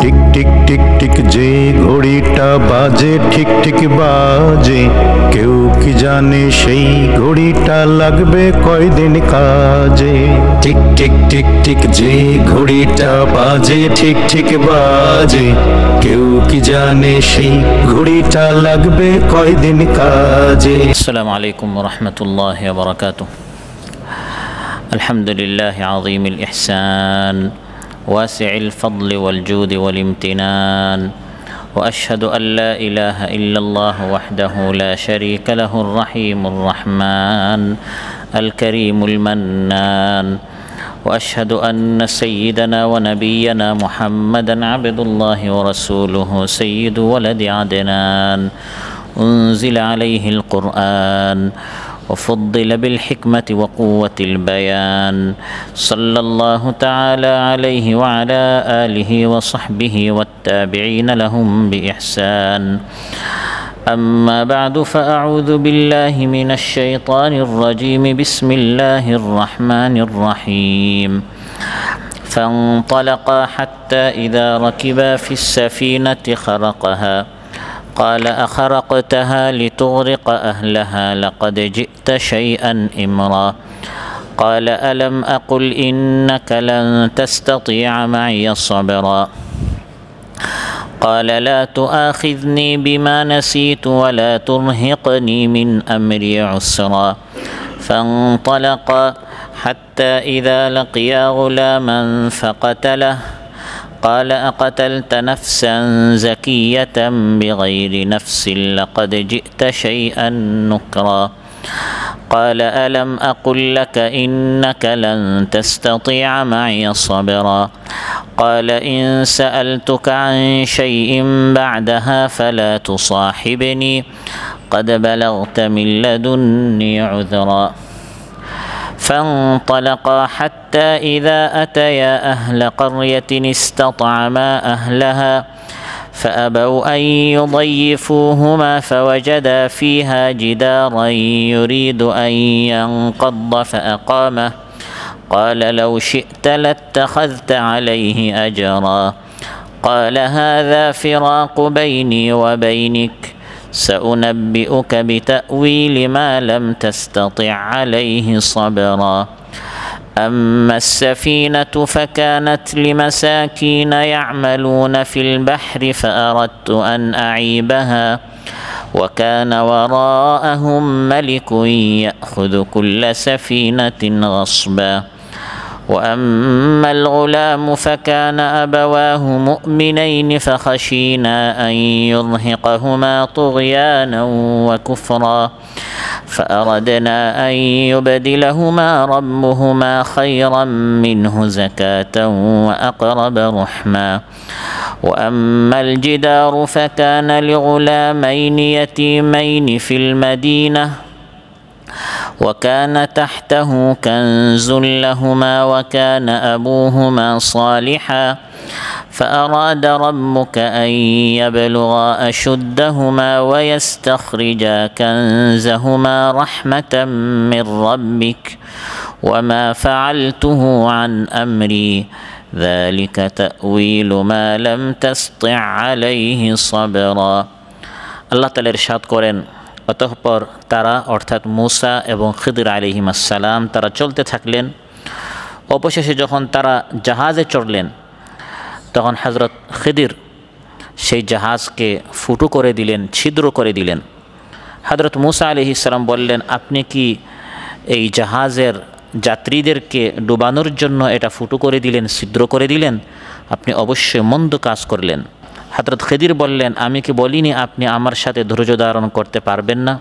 Tick tick tick tick যে ঘড়িটা বাজে ঠিক ঠিক বাজে, কেউ কি জানে সেই ঘড়িটা লাগবে কয়দিন কাজে। টিক টিক টিক টিক যে ঘড়িটা বাজে ঠিক ঠিক বাজে, কেউ কি জানে সেই ঘড়িটা লাগবে কয়দিন কাজে। আসসালামু আলাইকুম ওয়া রাহমাতুল্লাহি ওয়া বারাকাতুহু। আলহামদুলিল্লাহি আযীমিল ইহসান ওয়াসি'il ফদলি ওয়াল জুদি ওয়াল ইমতিনান ওয়া আশহাদু আল লা ইলাহা ইল্লাল্লাহ ওয়াহদাহু লা শারীকা লাহুর রাহিমুর রাহমান আল কারীমুল মান্নান وأشهد أن سيدنا ونبينا محمدا عبد الله ورسوله سيد ولد عدنان أنزل عليه القرآن وفضل بالحكمة وقوة البيان صلى الله تعالى عليه وعلى آله وصحبه والتابعين لهم بإحسان. أما بعد فأعوذ بالله من الشيطان الرجيم. بسم الله الرحمن الرحيم. فانطلقا حتى إذا ركبا في السفينة خرقها قال أخرقتها لتغرق أهلها لقد جئت شيئا إمرا قال ألم أقل إنك لن تستطيع معي صبرا قال لا تؤاخذني بما نسيت ولا ترهقني من أمري عسرا فانطلقا حتى إذا لقيا غلاما فقتله قال أقتلت نفسا زكية بغير نفس لقد جئت شيئا نكرا قال ألم أقل لك إنك لن تستطيع معي صبرا قال إن سألتك عن شيء بعدها فلا تصاحبني قد بلغت من لدني عذرا فانطلقا حتى إذا أتيا أهل قرية استطعما أهلها فأبوا أن يضيفوهما فوجدا فيها جدارا يريد أن ينقض فأقامه قال لو شئت لاتخذت عليه أجرا قال هذا فراق بيني وبينك سأنبئك بتأويل ما لم تستطع عليه صبرا أما السفينة فكانت لمساكين يعملون في البحر فأردت أن أعيبها وكان وراءهم ملك يأخذ كل سفينة غصبا وأما الغلام فكان أبواه مؤمنين فخشينا أن يرهقهما طغيانا وكفرا فأردنا أن يبدلهما ربهما خيرا منه زكاة وأقرب رحما وأما الجدار فكان لغلامين يتيمين في المدينة وكان تحته كنز لهما وكان أبوهما صالحا فأراد ربك أن يبلغا أشدهما ويستخرجا كنزهما رحمة من ربك وما فعلته عن أمري ذلك تأويل ما لم تستطع عليه صبرا. আল্লাহ তাআলা ইরশাদ করেন, অতঃপর তারা অর্থাৎ মূসা এবং খিদির আলাইহিস সালাম তারা চলতে থাকলেন। অবশেষে যখন তারা জাহাজে চড়লেন তখন হযরত খিদির সেই জাহাজকে ফুটো করে দিলেন, ছিদ্র করে দিলেন। হযরত মূসা আলাইহিস সালাম বললেন, আপনি কি এই জাহাজের যাত্রীদেরকে ডুবানোর জন্য এটা ফুটো করে দিলেন, ছিদ্র করে দিলেন? আপনি অবশ্যই মন্দ কাজ করলেন। হযরত খিদির বললেন, আমি কি বলিনি আপনি আমার সাথে ধৈর্য ধারণ করতে পারবেন না?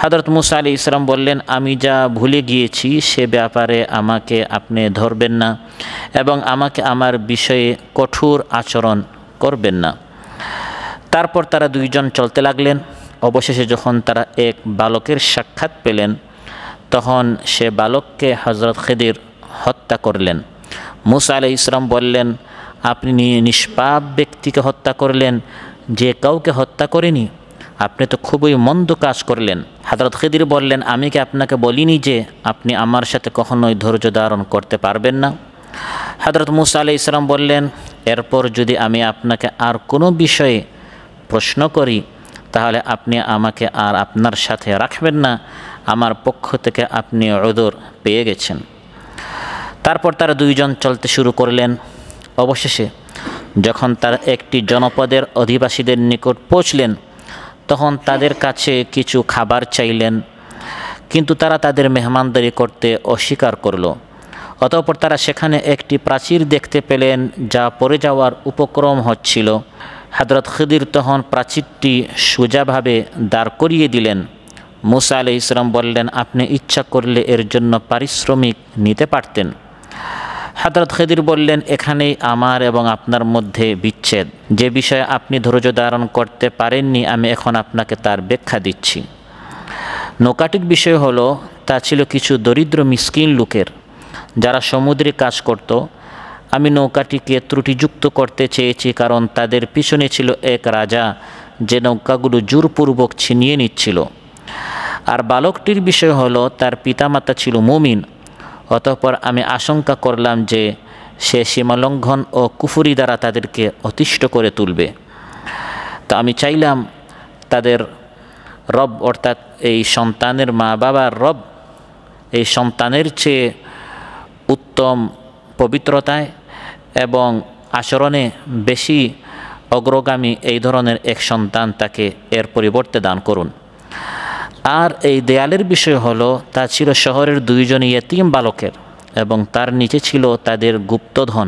হযরত মূসা আলাইহিস সালাম বললেন, আমি যা ভুলে গিয়েছি সে ব্যাপারে আমাকে আপনি ধরবেন না এবং আমাকে আমার বিষয়ে কঠোর আচরণ করবেন না। তারপর তারা দুইজন চলতে লাগলেন। অবশেষে যখন তারা এক বালকের সাক্ষাৎ পেলেন তখন সে বালককে হযরত খিদির হত্যা করলেন। মূসা আলাইহিস সালাম বললেন, আপনি নিষ্পাপ ব্যক্তিকে হত্যা করলেন, যে কাউকে হত্যা করেনি। আপনি তো খুবই মন্দ কাজ করলেন। হযরত খিদির বললেন, আমি কি আপনাকে বলিনি যে আপনি আমার সাথে কখনোই ধৈর্য ধারণ করতে পারবেন না? হযরত মূসা আলাইহিস সালাম বললেন, এরপর যদি আমি আপনাকে আর কোনো বিষয়ে প্রশ্ন করি তাহলে আপনি আমাকে আর আপনার সাথে রাখবেন না, আমার পক্ষ থেকে আপনি উযর পেয়ে গেছেন। তারপর তারা দুইজন চলতে শুরু করলেন। অবশেষে যখন তারা একটি জনপদের অধিবাসীদের নিকট পৌঁছলেন তখন তাদের কাছে কিছু খাবার চাইলেন, কিন্তু তারা তাদের মেহমানদারি করতে অস্বীকার করল। অতঃপর তারা সেখানে একটি প্রাচীর দেখতে পেলেন যা পড়ে যাওয়ার উপক্রম হচ্ছিল। হযরত খিদির তখন প্রাচীরটি সোজাভাবে দাঁড় করিয়ে দিলেন। মূসা আলাইহিস সালাম বললেন, আপনি ইচ্ছা করলে এর জন্য পারিশ্রমিক নিতে পারতেন। হযরত খিদির বললেন, এখানেই আমার এবং আপনার মধ্যে বিচ্ছেদ। যে বিষয়ে আপনি ধৈর্য ধারণ করতে পারেননি আমি এখন আপনাকে তার ব্যাখ্যা দিচ্ছি। নৌকাটির বিষয় হলো, তা ছিল কিছু দরিদ্র মিসকিন লোকের যারা সমুদ্রে কাজ করত। আমি নৌকাটিকে ত্রুটিযুক্ত করতে চেয়েছি কারণ তাদের পিছনে ছিল এক রাজা যে নৌকাগুলো জোরপূর্বক ছিনিয়ে নিচ্ছিল। আর বালকটির বিষয় হলো, তার পিতামাতা ছিল মুমিন। অতঃপর আমি আশঙ্কা করলাম যে সে সীমালঙ্ঘন ও কুফরি দ্বারা তাদেরকে অতিষ্ঠ করে তুলবে। তো আমি চাইলাম তাদের রব অর্থাৎ এই সন্তানের মা বাবার রব এই সন্তানের চেয়ে উত্তম পবিত্রতায় এবং আচরণে বেশি অগ্রগামী এই ধরনের এক সন্তান তাকে এর পরিবর্তে দান করুন। আর এই দেয়ালের বিষয় হলো, তা ছিল শহরের দুইজন ইয়েতিম বালকের এবং তার নিচে ছিল তাদের গুপ্তধন।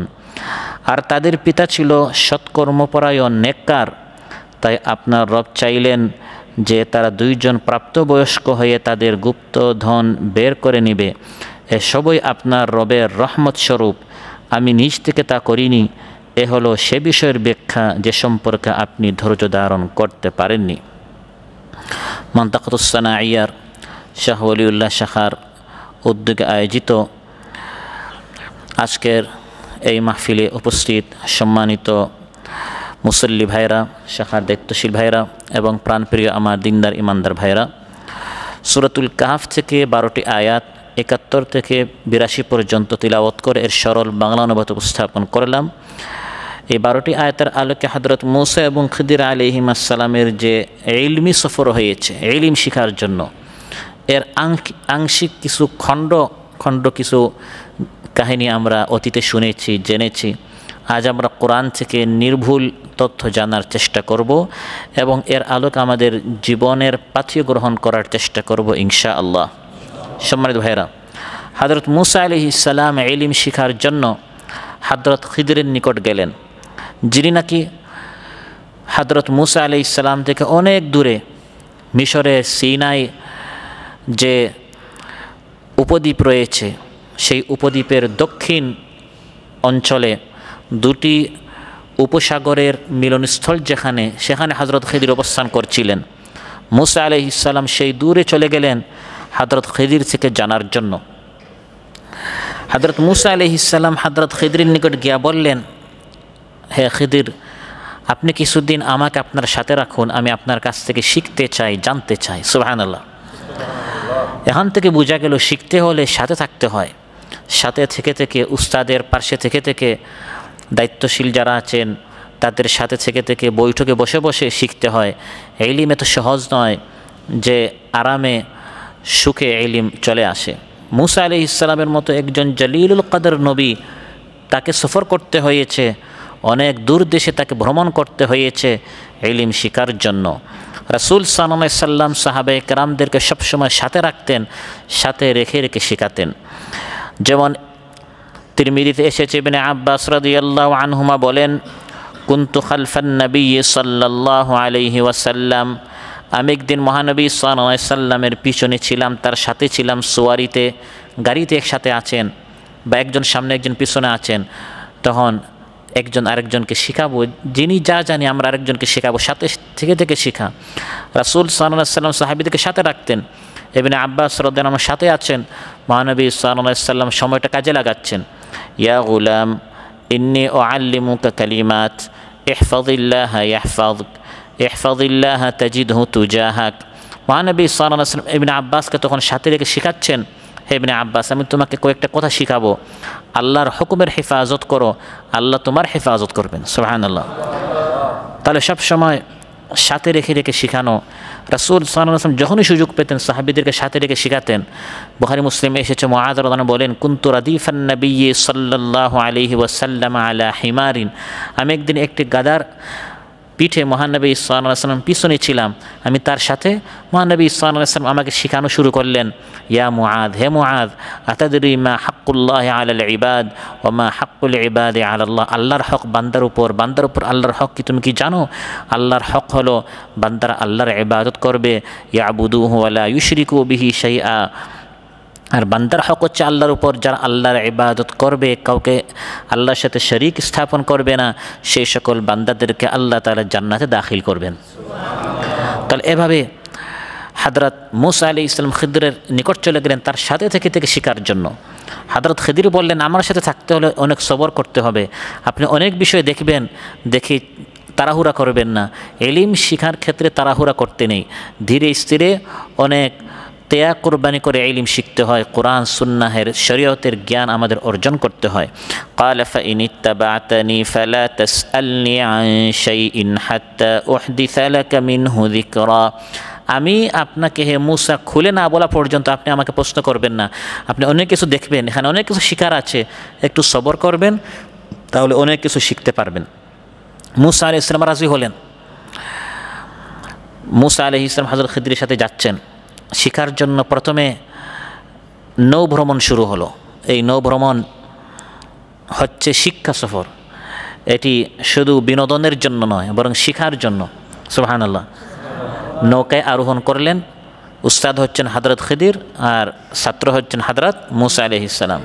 আর তাদের পিতা ছিল সৎকর্মপরায়ণ নেককার। তাই আপনার রব চাইলেন যে তারা দুইজন প্রাপ্তবয়স্ক হয়ে তাদের গুপ্তধন বের করে নেবে। এসবই আপনার রবের রহমত স্বরূপ, আমি নিজ থেকে তা করিনি। এ হলো সে বিষয়ের ব্যাখ্যা যে সম্পর্কে আপনি ধৈর্য ধারণ করতে পারেননি। মানতাকাতুস সানাইয়ার শাহ ওলিউল্লাহ শাখার উদ্যোগে আয়োজিত আজকের এই মাহফিলে উপস্থিত সম্মানিত মুসল্লি ভাইরা, শাখার দায়িত্বশীল ভাইরা এবং প্রাণপ্রিয় আমার দিনদার ইমানদার ভাইরা, সূরাতুল কাহফ থেকে 12টি আয়াত 71 থেকে 82 পর্যন্ত তিলাওয়াত করে এর সরল বাংলা অনুবাদ উপস্থাপন করলাম। এই 12টি আয়াতের আলোকে হযরত মূসা এবং খিদির আলাইহিস সালামের যে ইলমি সফর হয়েছে ইলম শিখার জন্য, এর আংশিক কিছু খণ্ড কিছু কাহিনী আমরা অতীতে শুনেছি, জেনেছি। আজ আমরা কোরআন থেকে নির্ভুল তথ্য জানার চেষ্টা করব এবং এর আলোকে আমাদের জীবনের পাথেয় গ্রহণ করার চেষ্টা করব ইনশাআল্লাহ। সম্মানিত ভাইরা, হযরত মূসা আলাইহিস সালাম ইলম শিখার জন্য হযরত খিদিরের নিকট গেলেন, যিনি নাকি হযরত মূসা আলাইহিস সালাম থেকে অনেক দূরে মিশরের সিনাই যে উপদ্বীপ রয়েছে সেই উপদ্বীপের দক্ষিণ অঞ্চলে দুটি উপসাগরের মিলনস্থল সেখানে হযরত খিদির অবস্থান করছিলেন। মূসা আলাইহিস সালাম সেই দূরে চলে গেলেন হযরত খিদির থেকে জানার জন্য। হযরত মূসা আলাইহিস সালাম হযরত খিদিরের নিকট গিয়া বললেন, হে খিদির, আপনি কিছুদিন আমাকে আপনার সাথে রাখুন, আমি আপনার কাছ থেকে শিখতে চাই, জানতে চাই। সুবহানাল্লাহ। এখান থেকে বোঝা গেল শিখতে হলে সাথে থাকতে হয়, সাথে থেকে উস্তাদের পাশে থেকে দায়িত্বশীল যারা আছেন তাদের সাথে থেকে বৈঠকে বসে বসে শিখতে হয়। ইলম এত সহজ নয় যে আরামে সুখে ইলম চলে আসে। মূসা আলাইহিস সালামের মতো একজন জলিলুল কদর নবী, তাকে সফর করতে হয়েছে, অনেক দূর দেশে তাকে ভ্রমণ করতে হয়েছে ইলম শিকার জন্য। রাসূল সাল্লাল্লাহু আলাইহি সাল্লাম সাহাবায়ে কেরামদেরকে সবসময় সাথে রাখতেন, সাথে রেখে শিখাতেন। যেমন তিরমিজিতে এসেছে, ইবনে আব্বাস রাদিয়াল্লাহু আনহুমা বলেন, কুনতু খালফান নবী সাল্লাল্লাহু আলাইহি ওয়াসাল্লাম, আমি একদিন মহানবী সাল্লাল্লাহু আলাইহি সাল্লামের পিছনে ছিলাম, তার সাথে ছিলাম, সোয়ারিতে গাড়িতে একসাথে আছেন বা একজন সামনে একজন পিছনে আছেন। তখন একজন আরেকজনকে শেখাবো, যিনি যা জানি আমরা আরেকজনকে শেখাবো, সাথে থেকে শেখা। রাসূল সাল্লাল্লাহু আলাইহি সাল্লাম সাহাবীদেরকে সাথে রাখতেন। ইবনে আব্বাস রাদিয়াল্লাহু আনহু সাথে আছেন, মহানবী সাল্লাল্লাহু আলাইহি সাল্লাম সময়টা কাজে লাগাচ্ছেন। ইয়া গুলাম ইন্নী উআল্লিমুকা কালিমাত ইহফাযিল্লাহা ইয়াহফাযুক ইহফাযিল্লাহা তাজিদহু তুজাহাক। মহানবী সাল্লাল্লাহু আলাইহি সাল্লাম ইবনে আব্বাসকে তখন সাথে রেখে শেখাচ্ছেন হে ইবনে আব্বাস, আমি তোমাকে কয়েকটা কথা শিখাবো, আল্লাহর হুকুমের হেফাজত করো, আল্লাহ তোমার হেফাজত করবেন। সুবহানাল্লাহ। তাহলে সব সময় সাথে রেখে রেখে শেখানো। রাসূল সাল্লাল্লাহু আলাইহি ওয়াসাল্লাম যখনই সুযোগ পেতেন সাহাবীদেরকে সাথে রেখে শেখাতেন। বুখারী মুসলিমে এসেছে, মুআয রাদিয়াল্লাহু আনহু বলেন, কুনতু রাদিফান নবিয়্যি সাল্লাল্লাহু আলাইহি ওয়াসাল্লাম আলা হিমারিন, আমি একদিন একটি গাধার পিঠে মহানবী সাল্লাল্লাহু আলাইহি ওয়াসাল্লাম পিছনে ছিলাম, আমি তার সাথে। মহানবী সাল্লাল্লাহু আলাইহি ওয়াসাল্লাম আমাকে শেখানো শুরু করলেন, ইয়া মুআয, হে মুআয, আতাদরি মা হাক্কুল্লাহি আলাল ইবাদ ওয়া মা হাক্কুল ইবাদি আলাল্লাহ, আল্লাহর হক বান্দার উপর, বান্দার উপর আল্লাহর হক কি তুমি কি জানো? আল্লাহর হক হলো বান্দারা আল্লাহর ইবাদত করবে, ইয়াবুদুহু ওয়া লা ইউশরিকু বিহি শাইআ, আর বান্দার হক হচ্ছে আল্লাহর উপর, যারা আল্লাহর ইবাদত করবে, কাউকে আল্লাহর সাথে শরীক স্থাপন করবে না, সেই সকল বান্দাদেরকে আল্লাহ তাআলা জান্নাতে দাখিল করবেন। তাহলে এভাবে হযরত মূসা আলাইহিস সালাম খিদরের নিকট চলে গেলেন তার সাথে থেকে থেকে শেখার জন্য। হযরত খিদির বললেন, আমার সাথে থাকতে হলে অনেক সবর করতে হবে, আপনি অনেক বিষয় দেখবেন, দেখে তাড়াহুড়া করবেন না। ইলম শিখার ক্ষেত্রে তাড়াহুড়া করতে নেই, ধীরে স্থিরে অনেক ত্যাগ কোরবানি করে ইলম শিখতে হয়, কোরআন সুন্নাহের শরীয়তের জ্ঞান আমাদের অর্জন করতে হয়। ক্বালা ফাইন ইত্তাবা'তানি ফালা তাসআলনি আন শাইইন হাত্তা উহদিসা লাকা মিনহু যিকরা, আমি আপনাকে হে মূসা খুলে না বলা পর্যন্ত আপনি আমাকে প্রশ্ন করবেন না। আপনি অনেক কিছু দেখবেন, এখানে অনেক কিছু শিখার আছে, একটু সবর করবেন, তাহলে অনেক কিছু শিখতে পারবেন। মূসা আলাইহিস সালাম রাজি হলেন। মূসা আলাইহিস সালাম হযরত খিদরের সাথে যাচ্ছেন শিখার জন্য। প্রথমে নৌ ভ্রমণ শুরু হলো। এই নৌ ভ্রমণ হচ্ছে শিক্ষা সফর, এটি শুধু বিনোদনের জন্য নয় বরং শিখার জন্য। সুবহানাল্লাহ। নৌকায় আরোহণ করলেন, উস্তাদ হচ্ছেন হযরত খিদির আর ছাত্র হচ্ছেন হযরত মূসা আলাইহিস সালাম।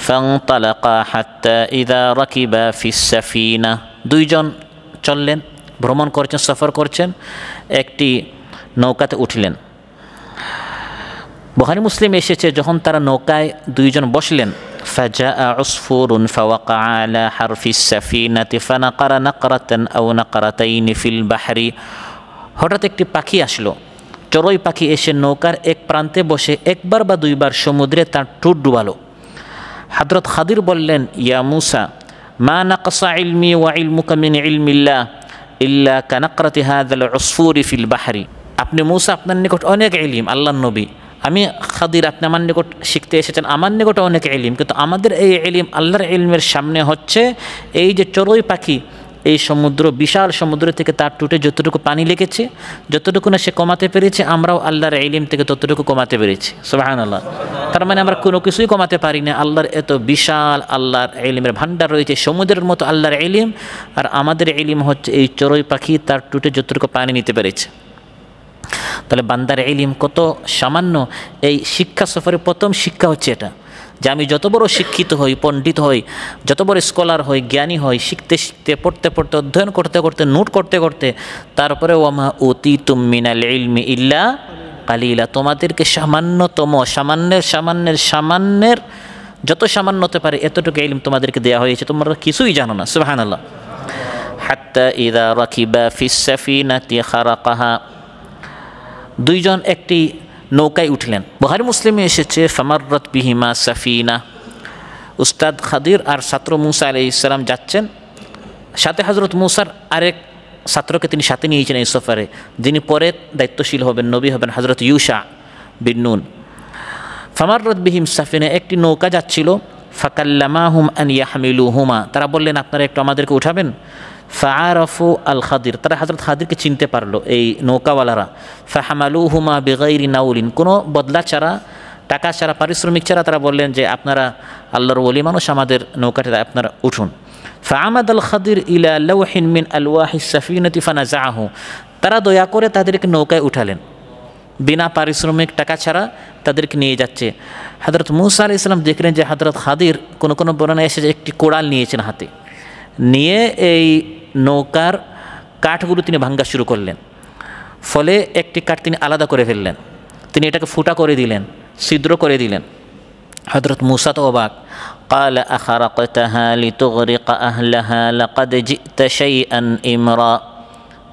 ফানতালাকা হাত্তা ইযা রাকিবা ফিস সাফিনা, দুইজন চললেন, ভ্রমণ করছেন, সফর করছেন, একটি নৌকাতে উঠলেন। বুখারী মুসলিম এসেছে, যখন তারা নৌকায় দুইজন বসলেন, ফাজাআ উসফুরুন ফাওয়াকা আলা হারফিস সাফিনাতি ফানাকারা নাকরাতান আও নাকরাতাইনি ফিল বাহরি, হঠাৎ একটি পাখি আসলো, চড়ুই পাখি এসে নৌকার এক প্রান্তে বসে একবার বা দুইবার সমুদ্রে তার ঠোঁট ডুবালো। হযরত খাদির বললেন, ইয়া মূসা, মা নাকসা ইলমি ওয়া ইলমুকা মিন ইলমিল্লাহ ইল্লা কানাকরাতি হাযাল উসফুরি ফিল বাহরি, আপনি মূসা, আপনার নিকট অনেক ইলম, আল্লাহর নবী, আমি খাদির, আপনি আমার নিকট শিখতে এসেছেন, আমার নিকট অনেক ইলম, কিন্তু আমাদের এই ইলম আল্লাহর ইলমের সামনে হচ্ছে এই যে চড়ুই পাখি এই সমুদ্র, বিশাল সমুদ্র থেকে তার টুটে যতটুকু পানি লেগেছে, যতটুকু না সে কমাতে পেরেছে, আমরাও আল্লাহর ইলম থেকে ততটুকু কমাতে পেরেছি। সুবহানাল্লাহ। তার মানে আমরা কোনো কিছুই কমাতে পারি না, আল্লাহর এত বিশাল আল্লাহর ইলমের ভান্ডার রয়েছে, সমুদ্রের মতো আল্লাহর ইলম, আর আমাদের ইলম হচ্ছে এই চড়ুই পাখি তার টুটে যতটুকু পানি নিতে পেরেছে। তাহলে বান্দার ইলম কত সামান্য। এই শিক্ষা সফরের প্রথম শিক্ষা হচ্ছে এটা, যে আমি যত বড় শিক্ষিত হই, পণ্ডিত হই, যত বড় স্কলার হই, জ্ঞানী হই, শিখতে শিখতে, পড়তে পড়তে, অধ্যয়ন করতে করতে, নোট করতে করতে, তারপরে ওয়ামা উতীতুম মিনাল ইলমি ইল্লা কালিলা, তোমাদেরকে সামান্যতম, সামান্যের যত সামান্য হতে পারে এতটুকু ইলম তোমাদেরকে দেওয়া হয়েছে, তোমরা কিছুই জানো না। সুবহানাল্লাহ। হাত্তা ইযা রাকিবা ফিস সাফিনাতি খারাকাহা, দুইজন একটি নৌকায় উঠলেন। বুখারী মুসলিমে এসেছে, ফামাররাত বিহিমা সাফিনা, উস্তাদ খাদির আর ছাত্র মূসা আলাইহিস সালাম যাচ্ছেন, সাথে হযরত মূসার আরেক ছাত্রকে তিনি সাথে নিয়েছেন এই সফরে, যিনি পরে দায়িত্বশীল হবেন, নবী হবেন, হযরত ইউশা বিন নুন। ফামাররাত বিহিম সাফিনা, একটি নৌকা যাচ্ছিল, ফাকাল্লামাহুম আন ইয়াহমিলুহুমা, তারা বললেন আপনারা একটু আমাদেরকে উঠাবেন। ফাআরাফু আল খাদির, তারা হযরত খাদিরকে চিনতে পারলো এই নৌকাওয়ালারা। ফাহামালুহুমা বিগাইরি নাউলিন, কোনো বদলা ছাড়া, টাকা ছাড়া, পারিশ্রমিক ছাড়া তারা বললেন যে আপনারা আল্লাহর ওলি মানুষ, আমাদের নৌকাটিতে আপনারা উঠুন। ফাআমাদ আল খাদির ইলা লাওহিন মিন আলওয়াহিস সাফিনাতি ফানাজাহু, তারা দয়া করে তাদেরকে নৌকায় উঠালেন, বিনা পারিশ্রমিক, টাকা ছাড়া তাদেরকে নিয়ে যাচ্ছে। হযরত মূসা আলাইহিস সালাম দেখলেন যে হযরত খাদির কোনো বর্ণনায় এসে একটি কোড়াল নিয়েছেন হাতে, নিয়ে এই নৌকার কাঠগুলো তিনি ভাঙ্গা শুরু করলেন। ফলে একটি কাঠ তিনি আলাদা করে ফেললেন, তিনি এটাকে ফুটা করে দিলেন, ছিদ্র করে দিলেন। হযরত মূসা তো অবাক, ক্বালা আখারাকতাহা লিতুগরিকা আহলাহা লাকাদ জি'তা শাইআন ইমরা,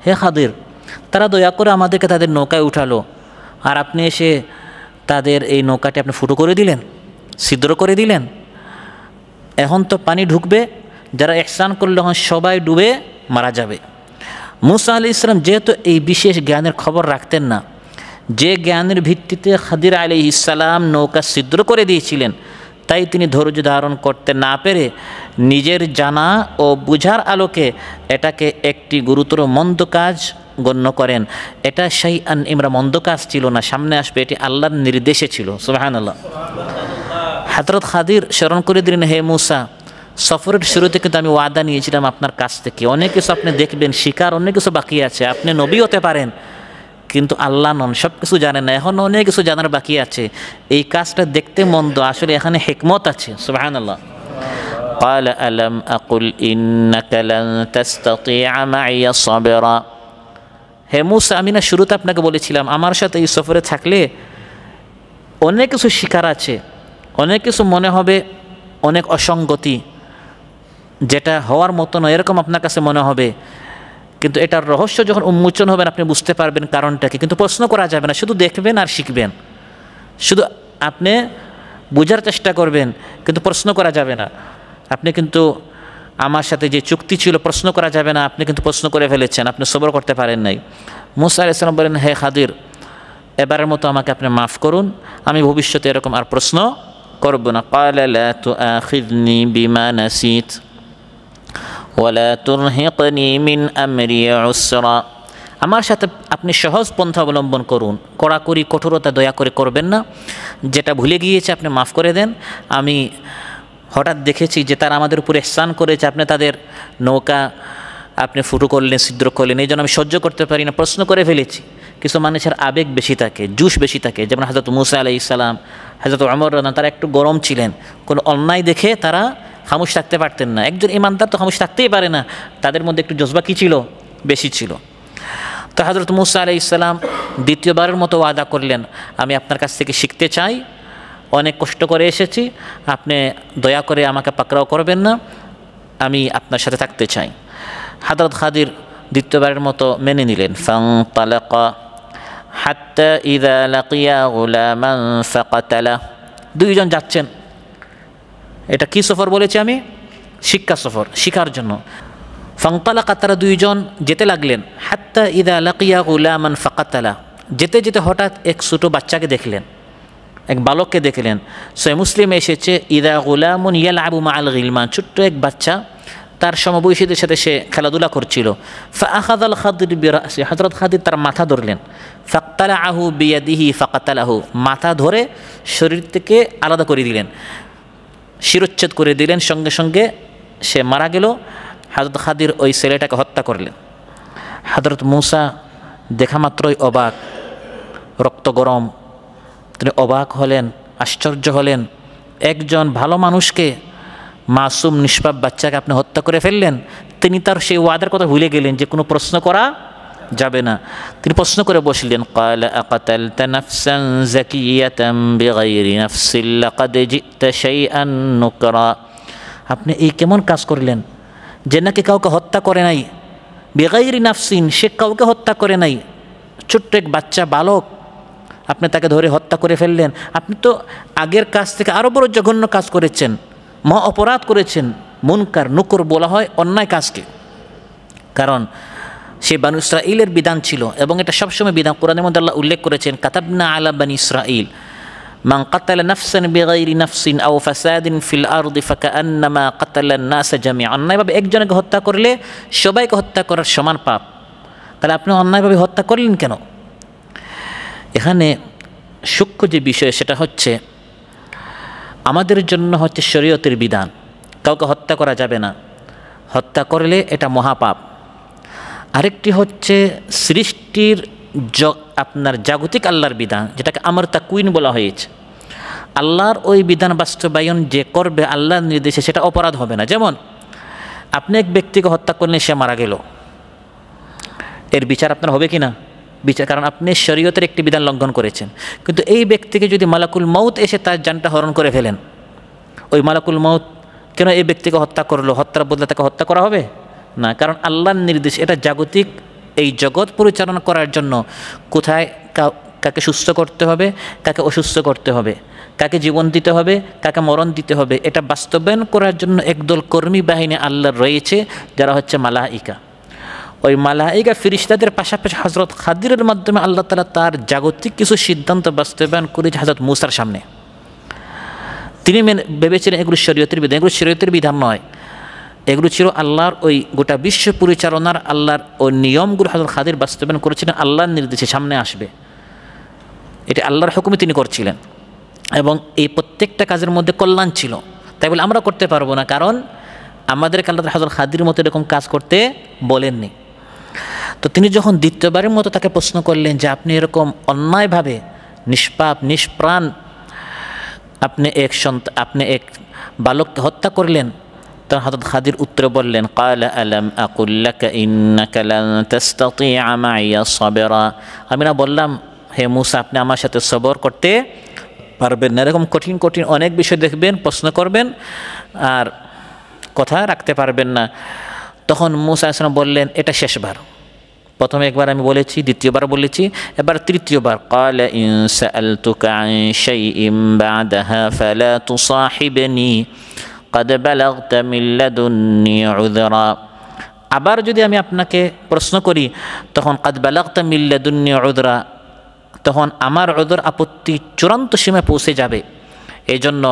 হে খাদির, তারা দয়া করে আমাদেরকে তাদের নৌকায় উঠালো, আর আপনি এসে তাদের এই নৌকাটি আপনি ফুটো করে দিলেন, ছিদ্র করে দিলেন। এখন তো পানি ঢুকবে, যারা ইহসান করলে তখন সবাই ডুবে মারা যাবে। মূসা আলাইহিস সালাম যেহেতু এই বিশেষ জ্ঞানের খবর রাখতেন না, যে জ্ঞানের ভিত্তিতে খাদির আলাইহিস সালাম নৌকা ছিদ্র করে দিয়েছিলেন, তাই তিনি ধৈর্য ধারণ করতে না পেরে নিজের জানা ও বুঝার আলোকে এটাকে একটি গুরুতর মন্দ কাজ গণ্য করেন। এটা শাইআন ইমরা মন্দ কাজ ছিল না, সামনে আসবে, এটি আল্লাহর নির্দেশে ছিল। সুবহানাল্লাহ। হযরত খাদির স্মরণ করে দিলেন, হে মূসা, সফরের শুরুতে কিন্তু আমি ওয়াদা নিয়েছিলাম আপনার কাছ থেকে, অনেক কিছু আপনি দেখবেন, শিকার অনেক কিছু বাকি আছে, আপনি নবী হতে পারেন কিন্তু আল্লাহ নন, সব কিছু জানেন না, এখন অনেক কিছু জানার বাকি আছে। এই কাজটা দেখতে মন্দ, আসলে এখানে হিকমত আছে। সুবহানাল্লাহ। قال ألم أقل إنك لن تستطيع معي صبرا। হে মূসা, আমি না শুরুতে আপনাকে বলেছিলাম আমার সাথে এই সফরে থাকলে অনেক কিছু শিকার আছে, অনেক কিছু মনে হবে, অনেক অসঙ্গতি, যেটা হওয়ার মতো নয় এরকম আপনার কাছে মনে হবে, কিন্তু এটার রহস্য যখন উন্মোচন হবেন আপনি বুঝতে পারবেন কারণটাকে। কিন্তু প্রশ্ন করা যাবে না, শুধু দেখবেন আর শিখবেন, শুধু আপনি বোঝার চেষ্টা করবেন, কিন্তু প্রশ্ন করা যাবে না। আপনি কিন্তু আমার সাথে যে চুক্তি ছিল প্রশ্ন করা যাবে না, আপনি কিন্তু প্রশ্ন করে ফেলেছেন, আপনি সবর করতে পারেন নাই। মূসা আলাইহিস সালাম বলেন, হে খাদির, এবারের মতো আমাকে আপনি মাফ করুন, আমি ভবিষ্যতে এরকম আর প্রশ্ন করব না। قال لا تؤاخذني بما نسيت ولا ترهقني من أمري عسرا। আমার সাথে আপনি সহজ পন্থা অবলম্বন করুন, কড়াকড়ি কঠোরতা দয়া করে করবেন না, যেটা ভুলে গিয়েছে আপনি মাফ করে দেন। আমি হঠাৎ দেখেছি যে তারা আমাদের উপর ইহসান করেছে, আপনি তাদের নৌকা আপনি ফুটো করলেন, ছিদ্র করলেন, এই জন্য আমি সহ্য করতে পারি না, প্রশ্ন করে ফেলেছি। কিছু মানুষের আবেগ বেশি থাকে, জুশ বেশি থাকে, যেমন হযরত মূসা আলাইহিস সালাম, হযরত ওমর রাদিয়াল্লাহু, তারা একটু গরম ছিলেন, কোনো অন্যায় দেখে তারা খামোশ থাকতে পারতেন না। একজন ইমানদার তো খামোশ থাকতেই পারে না, তাদের মধ্যে একটু জজবা কী ছিল, বেশি ছিল। তো হযরত মূসা আলাইহিস সালাম দ্বিতীয়বারের মতো ওয়াদা করলেন, আমি আপনার কাছ থেকে শিখতে চাই, অনেক কষ্ট করে এসেছি, আপনি দয়া করে আমাকে পাকড়াও করবেন না, আমি আপনার সাথে থাকতে চাই। হযরত খাদির দ্বিতীয়বারের মতো মেনে নিলেন। ফানতালাকা হাত্তা ইযা লাকিয়া গুলামান ফাকাতালা। দুইজন যাচ্ছেন, এটা কি সফর বলেছি আমি? শিক্ষা সফর, শিখার জন্য। ফানতালাকা, তারা দুইজন যেতে লাগলেন। হাত্তা ইযা লাকিয়া গুলামান ফাকাতালা, যেতে যেতে হঠাৎ এক ছোট বাচ্চাকে দেখলেন, এক বালককে দেখলেন। সহিহ মুসলিমে এসেছে, ইযা গুলামুন ইয়ালআবু মাআল গিলমান, ছোট্ট এক বাচ্চা তার সমবয়সীদের সাথে সে খেলাধুলা করছিল। ফাআখাযাল খাদির বিরাসি, হযরত খাদির তার মাথা ধরলেন। ফাক্তালাহু বিয়াদিহি ফাকাতালাহু, মাথা ধরে শরীর থেকে আলাদা করে দিলেন, শিরোচ্ছেদ করে দিলেন, সঙ্গে সঙ্গে সে মারা গেল। হযরত খাদির ওই ছেলেটাকে হত্যা করলেন। হযরত মূসা দেখা মাত্রই অবাক, রক্ত গরম, তিনি অবাক হলেন, আশ্চর্য হলেন, একজন ভালো মানুষকে, মাসুম নিষ্পাপ বাচ্চাকে আপনি হত্যা করে ফেললেন। তিনি তার সেই ওয়াদার কথা ভুলে গেলেন যে কোনো প্রশ্ন করা যাবে না। তিনি প্রশ্ন করে বসলেন, ক্বালা আকাতালতা নাফসান যাকিয়াতান বিগাইরি নাফসিন লাকাদ জি'তা শাইআন নুকরা। আপনি এই কেমন কাজ করলেন যে নাকি কাউকে হত্যা করে নাই, বিগাইরি নাফসিন, সে কাউকে হত্যা করে নাই, ছোট্ট এক বাচ্চা বালক, আপনি তাকে ধরে হত্যা করে ফেললেন। আপনি তো আগের কাজ থেকে আরও বড় জঘন্য কাজ করেছেন, মহা অপরাধ করেছেন। মুনকার, নুকর বলা হয় অন্যায় কাজকে, কারণ সে বানু ইসরাঈলের বিধান ছিল, এবং এটা সবসময় বিধান। কোরআনের মধ্যে আল্লাহ উল্লেখ করেছেন, কাতাবনা আলা বানি ইসরাঈল মান কাতালা নাফসান বিগাইরি নাফসিন আও ফাসাদিন ফিল আরদি ফাকাআন্নামা কাতালান নাস জামিআন। অন্যায়ভাবে একজনকে হত্যা করলে সবাইকে হত্যা করার সমান পাপ। তাহলে আপনি অন্যায়ভাবে হত্যা করলেন কেন? এখানে সূক্ষ্ম যে বিষয় সেটা হচ্ছে, আমাদের জন্য হচ্ছে শরীয়তের বিধান, কাউকে হত্যা করা যাবে না, হত্যা করলে এটা মহাপাপ। আরেকটি হচ্ছে সৃষ্টির আপনার জাগতিক আল্লাহর বিধান, যেটাকে আমর তাকউইন বলা হয়েছে। আল্লাহর ওই বিধান বাস্তবায়ন যে করবে আল্লাহর নির্দেশে, সেটা অপরাধ হবে না। যেমন আপনি এক ব্যক্তিকে হত্যা করলেন, সে মারা গেল, এর বিচার আপনার হবে কি না? বিচার, কারণ আপনি শরীয়তের একটি বিধান লঙ্ঘন করেছেন। কিন্তু এই ব্যক্তিকে যদি মালাকুল মউত এসে তার জানটা হরণ করে ফেলেন, ওই মালাকুল মউত কেন এই ব্যক্তিকে হত্যা করলো, হত্যার বদলে তাকে হত্যা করা হবে না, কারণ আল্লাহর নির্দেশ। এটা জাগতিক এই জগৎ পরিচালনা করার জন্য কোথায় কাকে সুস্থ করতে হবে, কাকে অসুস্থ করতে হবে, কাকে জীবন দিতে হবে, কাকে মরণ দিতে হবে, এটা বাস্তবায়ন করার জন্য একদল কর্মী বাহিনী আল্লাহর রয়েছে, যারা হচ্ছে মালাইকা। ওই মালাইকা ফিরিস্তাদের পাশাপাশি হযরত খাদিরের মাধ্যমে আল্লাহ তাআলা তার জাগতিক কিছু সিদ্ধান্ত বাস্তবায়ন করেছে হযরত মূসার সামনে। তিনি ভেবেছিলেন এগুলো শরীয়তের বিধান, এগুলো শরীয়তের বিধান নয়, এগুলো ছিল আল্লাহর ওই গোটা বিশ্ব পরিচালনার আল্লাহর ওই নিয়মগুলো হযরত খাদির বাস্তবায়ন করেছিলেন আল্লাহর নির্দেশে, সামনে আসবে, এটি আল্লাহর হুকুমে তিনি করছিলেন। এবং এই প্রত্যেকটা কাজের মধ্যে কল্যাণ ছিল। তাই বলে আমরা করতে পারবো না, কারণ আমাদেরকে আল্লাহ হযরত খাদির মতো এরকম কাজ করতে বলেননি। তো তিনি যখন দ্বিতীয়বারের মতো তাকে প্রশ্ন করলেন যে আপনি এরকম অন্যায়ভাবে নিষ্পাপ নিষ্প্রাণ আপনি এক বালককে হত্যা করলেন, তখন হযরত খাদির উত্তরে বললেন, ক্বালা আলাম আকুল লাকা ইন্নাকা লান তাসতাতিআ মাইয়া সাবরা, আমি না বললাম হে মূসা আপনি আমার সাথে সবর করতে পারবেন না। এরকম কঠিন কঠিন অনেক বিষয় দেখবেন, প্রশ্ন করবেন আর কথা রাখতে পারবেন না। তখন মূসা আলাইহিস সালাম বললেন, এটা শেষবার, প্রথমে একবার আমি বলেছি, দ্বিতীয়বার বলেছি, এবার তৃতীয়বার। ক্বালা ইন সাআলতুকা আন শাইইন বা'দাহা ফালা তুসাহিবনি ক্বাদ বালাগতা মিন লাদুন্নি উযরা, আবার যদি আমি আপনাকে প্রশ্ন করি তখন ক্বাদ বালাগতা মিন লাদুন্নি উযরা, তখন আমার উযর আপত্তি চূড়ান্ত সীমায় পৌঁছে যাবে। এই জন্য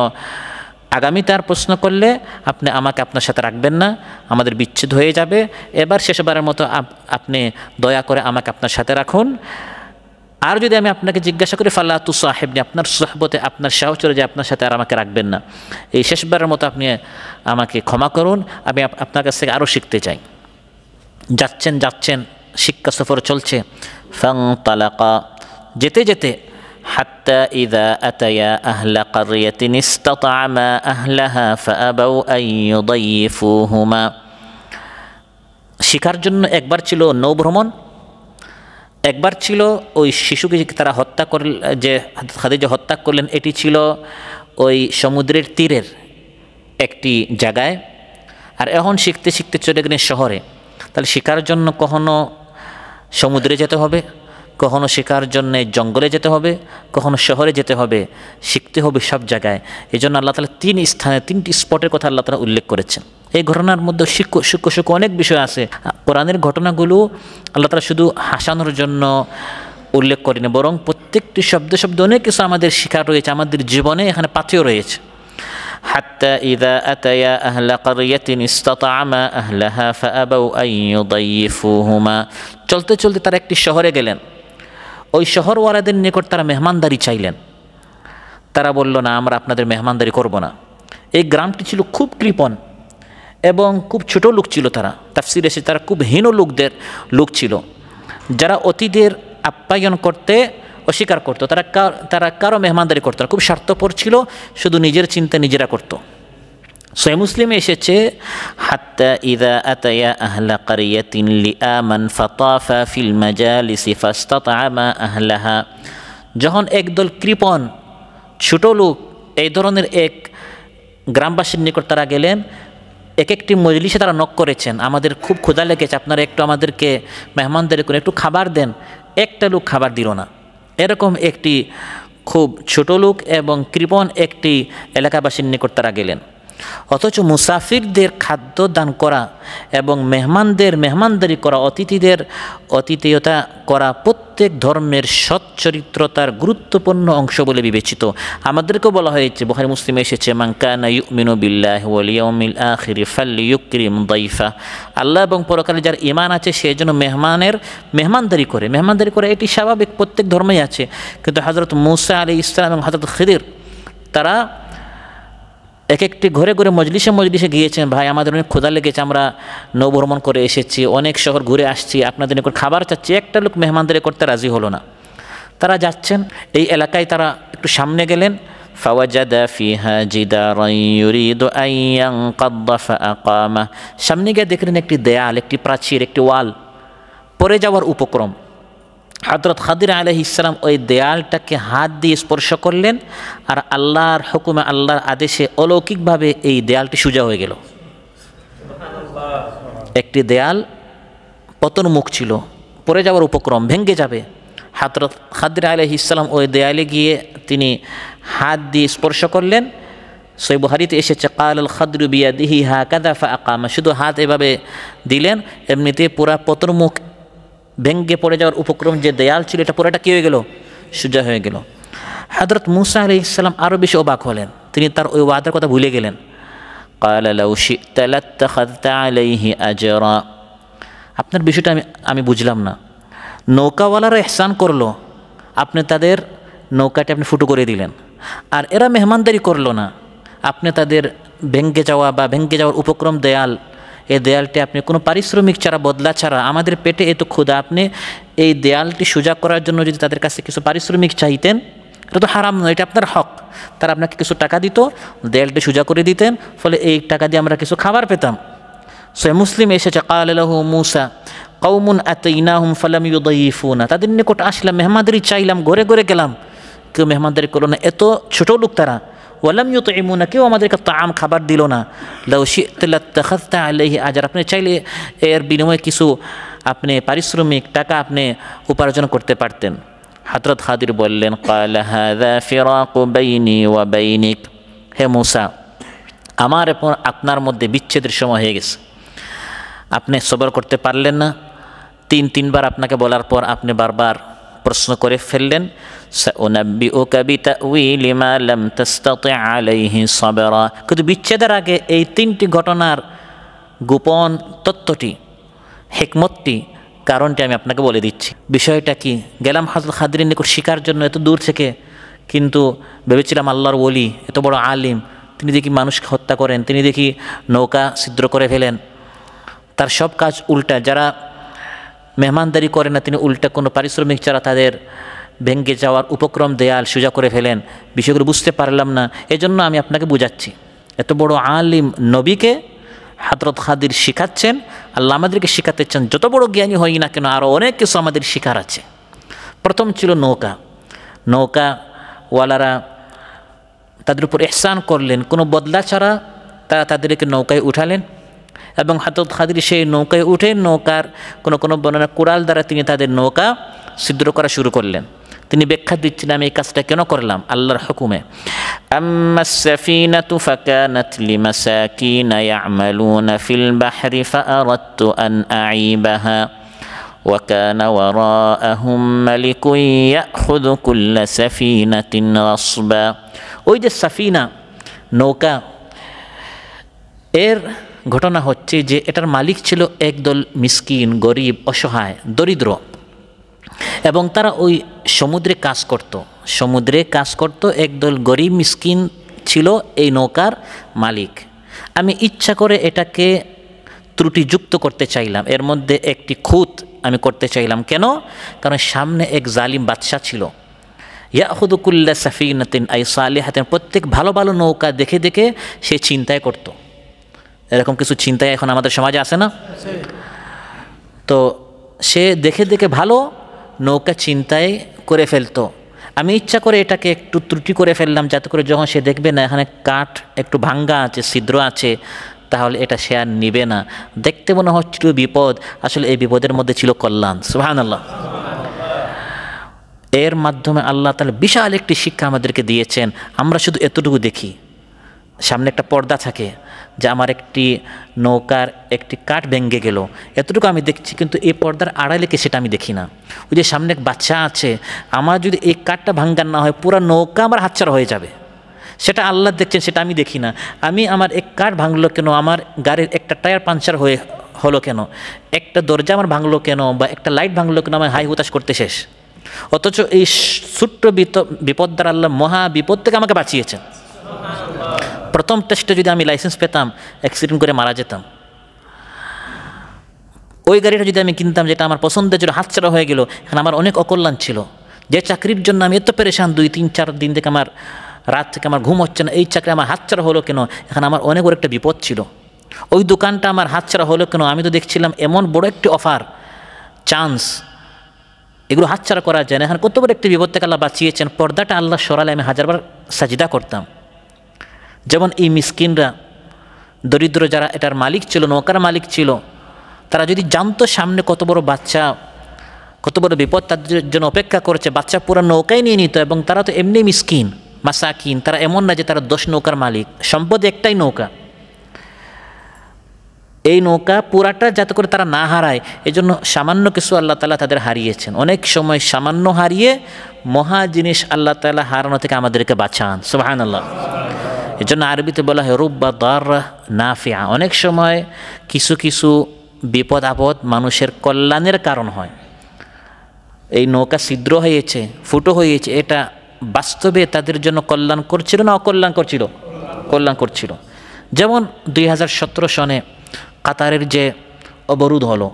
আগামীতে আর প্রশ্ন করলে আপনি আমাকে আপনার সাথে রাখবেন না, আমাদের বিচ্ছেদ হয়ে যাবে। এবার শেষবারের মতো আপনি দয়া করে আমাকে আপনার সাথে রাখুন। আর যদি আমি আপনাকে জিজ্ঞাসা করি ফালা তুসাহিবনি, আপনার সুহবতে আপনার সাহস চলে যায় আপনার সাথে আর আমাকে রাখবেন না, এই শেষবারের মতো আপনি আমাকে ক্ষমা করুন, আমি আপনার কাছ থেকে আরও শিখতে চাই। যাচ্ছেন যাচ্ছেন, শিক্ষা সফর চলছে। ফানতালাকা, যেতে যেতে হাত্তা ইযা আতায়া আহলা ক্বরিয়াতিন ইসতাতআমা আহলাহা ফাআবাউ আন ইউদাইফুহুমা, শিকার জন্য একবার ছিল নৌভ্রমণ, একবার ছিল ওই শিশুকে তারা হত্যা করলেন, যে খাদিজা হত্যা করলেন, এটি ছিল ওই সমুদ্রের তীরের একটি জায়গায়। আর এখন শিখতে শিখতে চলে গেলেন শহরে। তাহলে শিকার জন্য কখনো সমুদ্রে যেতে হবে, কখনো শিকার জন্যে জঙ্গলে যেতে হবে, কখনো শহরে যেতে হবে, শিখতে হবে সব জায়গায়। এই জন্য আল্লাহ তাআলা তিনটি স্পটের কথা আল্লাহ তাআলা উল্লেখ করেছেন। এই ঘটনার মধ্যে সূক্ষ্ম অনেক বিষয় আছে। কোরআনের ঘটনাগুলো আল্লাহ তাআলা শুধু হাসানোর জন্য উল্লেখ করেনি, বরং প্রত্যেকটি শব্দে শব্দে অনেক কিছু আমাদের শিকার রয়েছে, আমাদের জীবনে এখানে পাথেয় রয়েছে। হাত্তা ইযা আতায়া আহলা ক্বরিয়াতিন ইসতাতআমা আহলাহা ফাআবাউ আন ইউদাইফুহুমা, চলতে চলতে তারা একটি শহরে গেলেন। ওই শহরওয়ালাদের নিকট তারা মেহমানদারি চাইলেন। তারা বলল, না আমরা আপনাদের মেহমানদারি করব না। এই গ্রামটি ছিল খুব কৃপণ এবং খুব ছোট লোক ছিল। তারা তাফসিরে এসে তারা খুব হীন লোক ছিল, যারা অতিথিদের আপ্যায়ন করতে অস্বীকার করত। তারা কারো মেহমানদারি করতো না, খুব স্বার্থপর ছিল, শুধু নিজের চিন্তা নিজেরা করত। সহিহ মুসলিমে এসেছে, হাত্তা ইযা আতায়া আহলা ক্বরিয়াতিন লিআমান ফাতাফা ফিল মাজালিসি ফাস্তাতআমা আহলাহা, যখন একদল কৃপণ ছোট লোক এই ধরনের এক গ্রামবাসীর নিকট তারা গেলেন, এক একটি মজলিসে তারা নক করেছেন, আমাদের খুব ক্ষুধা লেগেছে, আপনারা একটু আমাদেরকে মেহমানদারি করে একটু খাবার দেন। একটা লোক খাবার দিল না। এরকম একটি খুব ছোট লোক এবং কৃপণ একটি এলাকাবাসীর নিকট তারা গেলেন। অথচ মুসাফিরদের খাদ্য দান করা এবং মেহমানদের মেহমানদারি করা, অতিথিদের অতিথেয়তা করা প্রত্যেক ধর্মের সচ্চরিত্রতার গুরুত্বপূর্ণ অংশ বলে বিবেচিত। আমাদেরকেও বলা হয়েছে, বুখারী মুসলিমে এসেছে, মান কানা ইউমিনু বিল্লাহি ওয়াল ইয়াউমিল আখির ফালইউকরিম দাইফা, আল্লাহ এবং পরকালে যার ঈমান আছে সে যেন মেহমানদারি করে। এটি স্বাভাবিক, প্রত্যেক ধর্মেই আছে। কিন্তু হযরত মূসা আলাইহিস সালাম এবং হযরত খিদির তারা এক একটি ঘরে ঘরে মজলিসে গিয়েছেন, ভাই আমাদের অনেক ক্ষুধা লেগেছে, আমরা নৌভ্রমণ করে এসেছি, অনেক শহর ঘুরে আসছি, আপনাদের নিকট খাবার চাচ্ছি। একটা লোক মেহমানদারি করতে রাজি হলো না। তারা যাচ্ছেন, এই এলাকায় তারা একটু সামনে গেলেন, ফাওয়াজাদা ফিহা জিদারান ইউরিদু আন ইয়ানকাদ্দা ফাআকামা, সামনে গিয়ে দেখলেন একটি দেয়াল, একটি প্রাচীর, একটি ওয়াল পড়ে যাওয়ার উপক্রম। হযরত খাদির আলাইহিস সালাম ওই দেয়ালটাকে হাত দিয়ে স্পর্শ করলেন, আর আল্লাহর হুকুমে, আল্লাহর আদেশে অলৌকিকভাবে এই দেয়ালটি সোজা হয়ে গেল। একটি দেয়াল পতনমুখ ছিল, পড়ে যাওয়ার উপক্রম, ভেঙে যাবে। হযরত খাদির আলাইহিস সালাম ওই দেয়ালে গিয়ে তিনি হাত দিয়ে স্পর্শ করলেন। সহিহ বুখারীতে এসেছে কালাল খাদরু বিয়াদিহি হাকাযা ফাআকামা, শুধু হাত এভাবে দিলেন, এমনিতে পুরা পতরমুখ ভেঙ্গে পড়ে যাওয়ার উপক্রম যে দেয়াল ছিল এটা পুরাটা কী হয়ে গেল? সোজা হয়ে গেল। হযরত মূসা আলাইহিস সালাম আরও বেশি অবাক হলেন, তিনি তার ওই ওয়াদার কথা ভুলে গেলেন। ক্বালা লাউ শি'তা লাত্তাখাযতা আলাইহি আজরা, আপনার বিষয়টা আমি বুঝলাম না। নৌকাওয়ালারা ইহসান করলো, আপনি তাদের নৌকাটি আপনি ফুটো করে দিলেন, আর এরা মেহমানদারি করলো না, আপনি তাদের ভেঙ্গে যাওয়ার উপক্রম দেয়াল, এই দেয়ালটি আপনি কোনো পারিশ্রমিক ছাড়া, বদলা ছাড়া, আমাদের পেটে এত ক্ষুধা, আপনি এই দেয়ালটি সোজা করার জন্য যদি তাদের কাছে কিছু পারিশ্রমিক চাইতেন, এটা তো হারাম নয়, এটা আপনার হক, তারা আপনাকে কিছু টাকা দিত, দেয়ালটি সোজা করে দিতেন, ফলে এই টাকা দিয়ে আমরা কিছু খাবার পেতাম। সহিহ মুসলিম এসেছে ক্বালা লাহু মূসা কওমুন আতাইনাহুম ফালাম ইউদাইফুনা, তাদের নিকট আসলাম, মেহমানদারি চাইলাম, ঘরে ঘরে গেলাম, কেউ মেহমানদারি করলো না, এত ছোট লোক তারা। ওয়ালাম ইউতঈমুনা, কেউ আমাদেরকে তাআম খাবার দিল না। লাউ শি'তা লাত্তাখাযতা আলাইহি আজরা, আপনি চাইলে এর বিনিময়ে কিছু আপনি পারিশ্রমিক টাকা আপনি উপার্জন করতে পারতেন। হযরত খাদির বললেন ক্বালা হাযা ফিরাকু বাইনি ওয়া বাইনিক, হে মূসা, আমার এবং আপনার মধ্যে বিচ্ছেদের সময় হয়ে গেছে, আপনি সবর করতে পারলেন না, তিনবার আপনাকে বলার পর আপনি বারবার প্রশ্ন করে ফেললেন। সাউনাব্বিউকা বিতাউইলি মা লাম তাস্তাতি' আলাইহি সাবরা, কিন্তু বিচ্ছেদের আগে এই 3টি ঘটনার গোপন তত্ত্বটি, হিকমতটি, কারণটি আমি আপনাকে বলে দিচ্ছি। বিষয়টা কি? গেলাম হযরত খাদিরের নিকট শিকার জন্য এত দূর থেকে, কিন্তু ভেবেছিলাম আল্লাহর ওলি, এত বড় আলিম, তিনি দেখি মানুষকে হত্যা করেন, তিনি দেখি নৌকা ছিদ্র করে ফেলেন, তার সব কাজ উল্টা। যারা মেহমানদারি করে না তিনি উল্টা কোনো পারিশ্রমিক ছাড়া তাদের ভেঙ্গে যাওয়ার উপক্রম দেয়াল সোজা করে ফেলেন। বিষয়গুলো বুঝতে পারলাম না, এজন্য আমি আপনাকে বুঝাচ্ছি। এত বড় আলিম নবীকে হযরত খাদির শিখাচ্ছেন, আল্লাহ আমাদেরকে শিখাতে চান, যত বড় জ্ঞানী হই না কেন আরও অনেক কিছু আমাদের শিখার আছে। প্রথম ছিল নৌকাওয়ালারা তাদের উপর ইহসান করলেন, কোনো বদলা ছাড়া তারা তাদেরকে নৌকায় উঠালেন, এবং হযরত খাদির সেই নৌকায় উঠে নৌকার কোনো বর্ণনা কুড়াল দ্বারা তিনি তাদের নৌকা ছিদ্র করা শুরু করলেন। তিনি ব্যাখ্যা দিচ্ছেন আমি এই কাজটা কেন করলাম, আল্লাহর হুকুমে। আম্মাস সাফিনাতু ফাকানাত লিমাসাকিনা ইয়া'মালুনা ফিল বাহরি ফাআরাদতু আন আ'ইবাহা ওয়া কানা ওয়ারাআহুম মালিকুন ইয়াখুযু কুল্লা সাফিনাতিন গাসবা। ওই যে সাফিনা, নৌকা, এর ঘটনা হচ্ছে যে এটার মালিক ছিল একদল মিসকিন, গরিব, অসহায়, দরিদ্র, এবং তারা ওই সমুদ্রে কাজ করত। একদল গরিব মিসকিন ছিল এই নৌকার মালিক। আমি ইচ্ছা করে এটাকে ত্রুটিযুক্ত করতে চাইলাম, এর মধ্যে একটি খুঁত আমি করতে চাইলাম। কেন? কারণ সামনে এক জালিম বাদশা ছিল, ইয়াখুযু কুল্লা সাফিনাতিন আই সালিহাতিন, প্রত্যেক ভালো ভালো নৌকা দেখে দেখে সে ছিনতাই করত। এরকম কিছু চিন্তায় এখন আমাদের সমাজে আছে না? তো সে দেখে দেখে ভালো নৌকা চিন্তায় করে ফেলতো। আমি ইচ্ছা করে এটাকে একটু ত্রুটি করে ফেললাম, যাতে করে যখন সে দেখবে না এখানে কাঠ একটু ভাঙ্গা আছে, ছিদ্র আছে, তাহলে এটা সে আর নিবে না। দেখতে মনে হচ্ছিল বিপদ, আসলে এই বিপদের মধ্যে ছিল কল্যাণ। সুবহানাল্লাহ। এর মাধ্যমে আল্লাহ তাআলা বিশাল একটি শিক্ষা আমাদেরকে দিয়েছেন। আমরা শুধু এতটুকু দেখি, সামনে একটা পর্দা থাকে যে আমার একটি নৌকার একটি কাঠ ভেঙে গেল, এতটুকু আমি দেখছি, কিন্তু এই পর্দার আড়ালে কি সেটা আমি দেখি না। ওই যে সামনে এক বাচ্চা আছে, আমার যদি এই কাঠটা ভাঙ্গার না হয় পুরো নৌকা আমার হাতছাড়া হয়ে যাবে, সেটা আল্লাহ দেখছেন, সেটা আমি দেখি না। আমি আমার এক কাঠ ভাঙলো কেন, আমার গাড়ির একটা টায়ার পাঞ্চার হলো কেন, একটা দরজা আমার ভাঙলো কেন, বা একটা লাইট ভাঙলো কেন, আমার হাই হুতাশ করতে শেষ। অথচ এই ছোট্ট বিপদ দ্বারা আল্লাহ মহা বিপদ থেকে আমাকে বাঁচিয়েছেন। প্রথম টেস্টে যদি আমি লাইসেন্স পেতাম, অ্যাক্সিডেন্ট করে মারা যেতাম। ওই গাড়িটা যদি আমি কিনতাম যেটা আমার পছন্দের ছিল, হাতছাড়া হয়ে গেল, এখন আমার অনেক অকল্যাণ ছিল। যে চাকরির জন্য আমি এত পেরেশান, 2-3-4 দিন থেকে আমার রাত থেকে আমার ঘুম হচ্ছে না, এই চাকরি আমার হাতছাড়া হলো কেন, এখন আমার অনেক বড় একটা বিপদ ছিল। ওই দোকানটা আমার হাতছাড়া হলো কেন, আমি তো দেখছিলাম এমন বড় একটি অফার, চান্স, এগুলো হাতছাড়া করা যায় না। এখন কত বড় একটি বিপদ থেকে আল্লাহ বাঁচিয়েছেন। পর্দাটা আল্লাহ সরালে আমি হাজারবার সাজদা করতাম। যেমন এই মিসকিনরা, দরিদ্র যারা এটার মালিক ছিল, নৌকার মালিক ছিল, তারা যদি জানতো সামনে কত বড় বাচ্চা কত বড় বিপদ তাদের জন্য অপেক্ষা করছে, বাচ্চা পুরো নৌকায় নিয়ে নিত, এবং তারা তো এমনি মিসকিন মাসাকিন, তারা এমন না যে তারা 10 নৌকার মালিক, সম্পদ একটাই নৌকা। এই নৌকা পুরাটা যাতে করে তারা না হারায়, এজন্য সামান্য কিছু আল্লাহ তাআলা তাদের হারিয়েছেন। অনেক সময় সামান্য হারিয়ে মহা জিনিস আল্লাহ তাআলা হারানো থেকে আমাদেরকে বাঁচান, সুবহানাল্লাহ। এজন্য আরবিতে বলা হয় রুব্বা দাররা নাফিআ, অনেক সময় কিছু কিছু বিপদ আপদ মানুষের কল্যাণের কারণ হয়। এই নৌকা ছিদ্র হয়েছে, ফুটো হয়েছে, এটা বাস্তবে তাদের জন্য কল্যাণ করছিল না অকল্যাণ করছিল? কল্যাণ করছিল। যেমন 2017 সনে কাতারের যে অবরোধ হলো,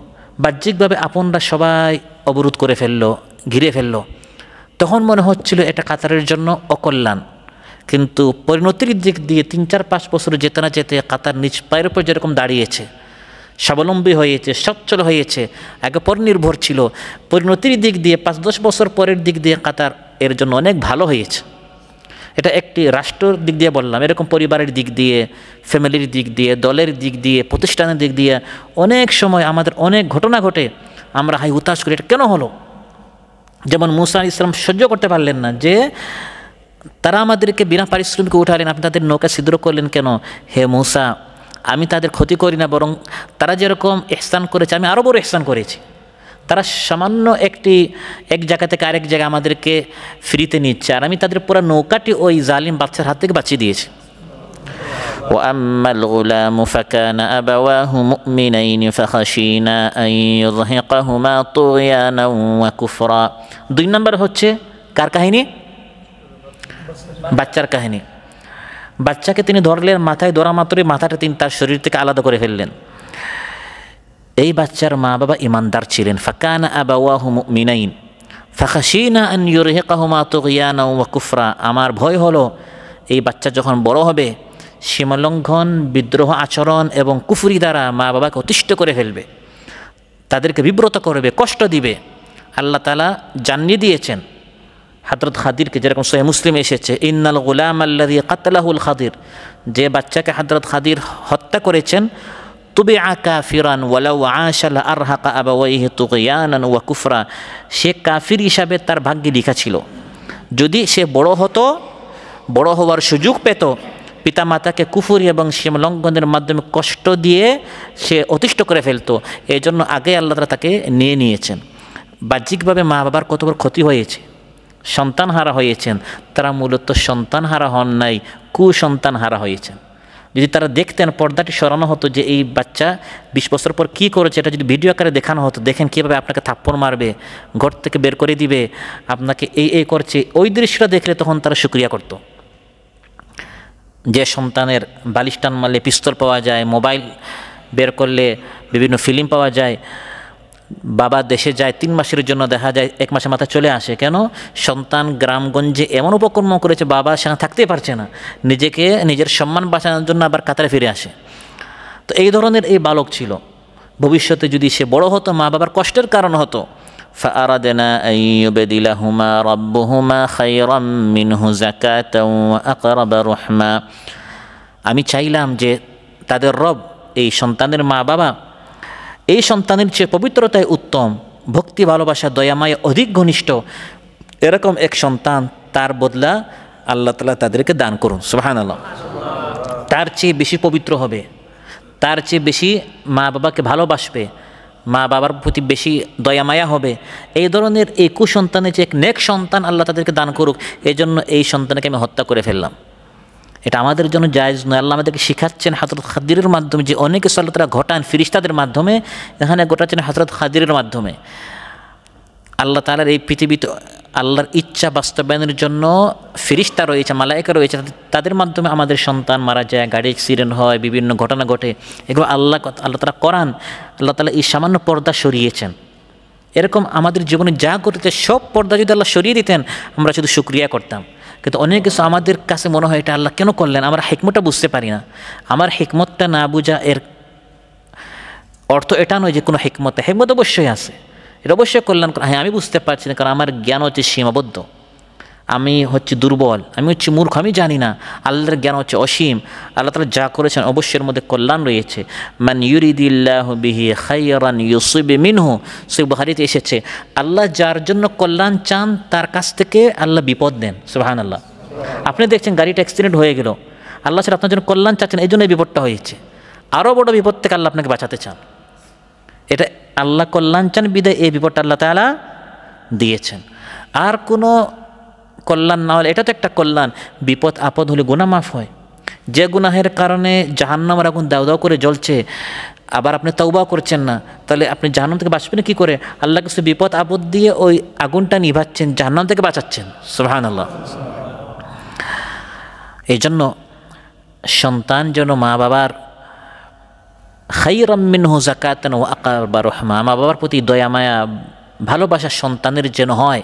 বাহ্যিকভাবে আপনরা সবাই অবরোধ করে ফেললো, ঘিরে ফেললো, তখন মনে হচ্ছিল এটা কাতারের জন্য অকল্যাণ। কিন্তু পরিণতির দিক দিয়ে 3-4-5 বছর যেতে না যেতে কাতার নিজ পায়ের উপর যেরকম দাঁড়িয়েছে, স্বাবলম্বী হয়েছে, সচ্ছল হয়েছে, আগে পর নির্ভর ছিল, পরিণতির দিক দিয়ে 5-10 বছর পরের দিক দিয়ে কাতার এর জন্য অনেক ভালো হয়েছে। এটা একটি রাষ্ট্রের দিক দিয়ে বললাম, এরকম পরিবারের দিক দিয়ে, ফ্যামিলির দিক দিয়ে, দলের দিক দিয়ে, প্রতিষ্ঠানের দিক দিয়ে অনেক সময় আমাদের অনেক ঘটনা ঘটে, আমরা হাই হুতাশ করি, এটা কেন হলো? যেমন মুসা আলাইহিস সালাম সহ্য করতে পারলেন না যে তারা আমাদেরকে বিনা পারিশ্রমিকে উঠালেন, আপনি তাদের নৌকা ছিদ্র করলেন কেন? হে মুসা, আমি তাদের ক্ষতি করি না, বরং তারা যেরকম ইহসান করেছে আমি আরও বড় ইহসান করেছি। তারা সামান্য এক জায়গা থেকে আরেক জায়গায় আমাদেরকে ফ্রিতে নিচ্ছে, আর আমি তাদের পুরো নৌকাটি ওই জালিম বাচ্চার হাত থেকে বাঁচিয়ে দিয়েছি। وأما الغلام فكان أبواه مؤمنين فخشينا أن يرهقهما طغيانا وكفرا। 2 নম্বর হচ্ছে কার কাহিনী? বাচ্চার কাহিনী। বাচ্চাকে তিনি ধরলেন, মাথায় ধরা মাত্রই মাথাটা তিনি তার শরীর থেকে আলাদা করে ফেললেন। এই বাচ্চার মা বাবা ইমানদার ছিলেন। ফাকানা আবাওয়াহু মুমিনাইন ফাখাশিনা আন ইউরহিকাহুমা তুগয়ানা ওয়া কুফরা। আমার ভয় হলো এই বাচ্চা যখন বড় হবে সীমালঙ্ঘন, বিদ্রোহ আচরণ এবং কুফরি দ্বারা মা বাবাকে অতিষ্ঠ করে ফেলবে, তাদেরকে বিব্রত করবে, কষ্ট দিবে। আল্লাহ তাআলা জানিয়ে দিয়েছেন হযরত খাদিরকে, যেরকম সহিহ মুসলিমে এসেছে, ইন্নাল গুলাম আল্লাযী কাতালাহুল খাদির, যে বাচ্চাকে হযরত খাদির হত্যা করেছেন, তুবিআ কাফিরান ওয়ালাউ আশা লা আরহাকা আবাওয়াইহি তুগয়ানান ওয়া কুফরা, সে কাফির হিসাবে তার ভাগ্যে লেখা ছিল। যদি সে বড় হতো, বড় হওয়ার সুযোগ পেত, পিতামাতাকে কুফরি এবং সীমালঙ্ঘনের মাধ্যমে কষ্ট দিয়ে সে অতিষ্ঠ করে ফেলতো। এই জন্য আগে আল্লাহ তাআলা তাকে নিয়েছেন। বাহ্যিকভাবে মা বাবার কত বড় ক্ষতি হয়েছে, সন্তান হারা হয়েছেন, তারা মূলত সন্তান হারা হন নাই, কুসন্তান হারা হয়েছেন। যদি তারা দেখতেন, পর্দাটি সরানো হতো যে এই বাচ্চা 20 বছর পর কী করেছে, এটা যদি ভিডিও আকারে দেখানো হতো, দেখেন কীভাবে আপনাকে থাপ্পড় মারবে, ঘর থেকে বের করে দিবে, আপনাকে এই করছে, ওই দৃশ্যটা দেখলে তখন তারা শুকরিয়া করত। যে সন্তানের বালিশ টান মারলে পিস্তল পাওয়া যায়, মোবাইল বের করলে বিভিন্ন ফিল্ম পাওয়া যায়, বাবা দেশে যায় 3 মাসের জন্য, দেখা যায় 1 মাসের মাথায় চলে আসে, কেন? সন্তান গ্রামগঞ্জে এমন উপকর্ম করেছে বাবা সেখানে থাকতেই পারছে না, নিজের সম্মান বাঁচানোর জন্য আবার কাতারে ফিরে আসে। তো এই ধরনের এই বালক ছিল। ভবিষ্যতে যদি সে বড় হতো, মা বাবার কষ্টের কারণ হতো। فأردنا أن يبدلهما ربهما خيرا منه زكاة وأقرب رحما। আমি চাইলাম যে তাদের রব, এই সন্তানের মা বাবা, এই সন্তানের চেয়ে পবিত্রতায় উত্তম, ভক্তি, ভালোবাসা, দয়ামায় অধিক ঘনিষ্ঠ, এরকম এক সন্তান তার বদলা আল্লাহ তাআলা তাদেরকে দান করুন। সুবহানাল্লাহ। তার চেয়ে বেশি পবিত্র হবে, তার চেয়ে বেশি মা বাবাকে ভালোবাসবে, মা বাবার প্রতি বেশি দয়ামায়া হবে। এই ধরনের এই কুসন্তানের যে এক নেক সন্তান আল্লাহ তাদেরকে দান করুক, এই জন্য এই সন্তানকে আমি হত্যা করে ফেললাম। এটা আমাদের জন্য জায়েজ নয়। আল্লাহ আমাদেরকে শিখাচ্ছেন হযরত খাদিরের মাধ্যমে, যে অনেক কিছু আল্লাহ তাআলা ঘটান ফেরেশতাদের মাধ্যমে, এখানে ঘটাচ্ছেন হযরত খাদিরের মাধ্যমে। আল্লাহ তাআলার এই পৃথিবীতে আল্লাহর ইচ্ছা বাস্তবায়নের জন্য ফেরেশতা রয়েছে, মালায়েকা রয়েছে, তাদের মাধ্যমে আমাদের সন্তান মারা যায়, গাড়ি অ্যাক্সিডেন্ট হয়, বিভিন্ন ঘটনা ঘটে। এগুলো আল্লাহ তাআলা করান। আল্লাহ তাআলা এই সামান্য পর্দা সরিয়েছেন। এরকম আমাদের জীবনে যা ঘটেছে সব পর্দা যদি আল্লাহ সরিয়ে দিতেন, আমরা শুধু শুকরিয়া করতাম। কিন্তু অনেক কিছু আমাদের কাছে মনে হয় এটা আল্লাহ কেন করলেন, আমরা হিকমতটা বুঝতে পারি না। আমার হিকমতটা না বুঝা এর অর্থ এটা নয় যে কোনো হিকমত অবশ্যই আছে, এটা অবশ্যই কল্যাণ। হ্যাঁ, আমি বুঝতে পারছি না, কারণ আমার জ্ঞান হচ্ছে সীমাবদ্ধ, আমি হচ্ছে দুর্বল, আমি হচ্ছে মূর্খ, আমি জানি না। আল্লাহর জ্ঞান হচ্ছে অসীম। আল্লাহ তাআলা যা করেছেন অবশ্যই এর মধ্যে কল্যাণ রয়েছে। মান ইউরিদিল্লাহু বিহি খায়রান ইউসিব মিনহু, সহিহ বুখারীতে এসেছে, আল্লাহ যার জন্য কল্যাণ চান তার কাছ থেকে আল্লাহ বিপদ দেন। সুবহানাল্লাহ। আপনি দেখছেন গাড়িটা অ্যাক্সিডেন্ট হয়ে গেল, আল্লাহ স্যার আপনার জন্য কল্যাণ চাচ্ছেন, এই জন্য এই বিপদটা হয়েছে। আরও বড় বিপদ থেকে আল্লাহ আপনাকে বাঁচাতে চান। এটা আল্লাহ কল্যাণ চান বিদায় এই বিপদটা আল্লাহ তাআলা দিয়েছেন। আর কোনো কল্যাণ না হলে, এটা তো একটা কল্যাণ, বিপদ আপদ হলে গুনাহ মাফ হয়। যে গুনাহের কারণে জাহান্নামের আগুন দাউ দাউ করে জ্বলছে, আবার আপনি তওবা করছেন না, তাহলে আপনি জাহান্নাম থেকে বাঁচবেন কী করে? আল্লাহ কিছু বিপদ আপদ দিয়ে ওই আগুনটা নিভাচ্ছেন, জাহান্নাম থেকে বাঁচাচ্ছেন। সুবহানাল্লাহ। এই জন্য সন্তান যেন মা বাবার খায়রাম মিনহু যাকাতান ওয়া আকারবা রহমা, মা বাবার প্রতি দয়া মায়া ভালোবাসা সন্তানের যেন হয়।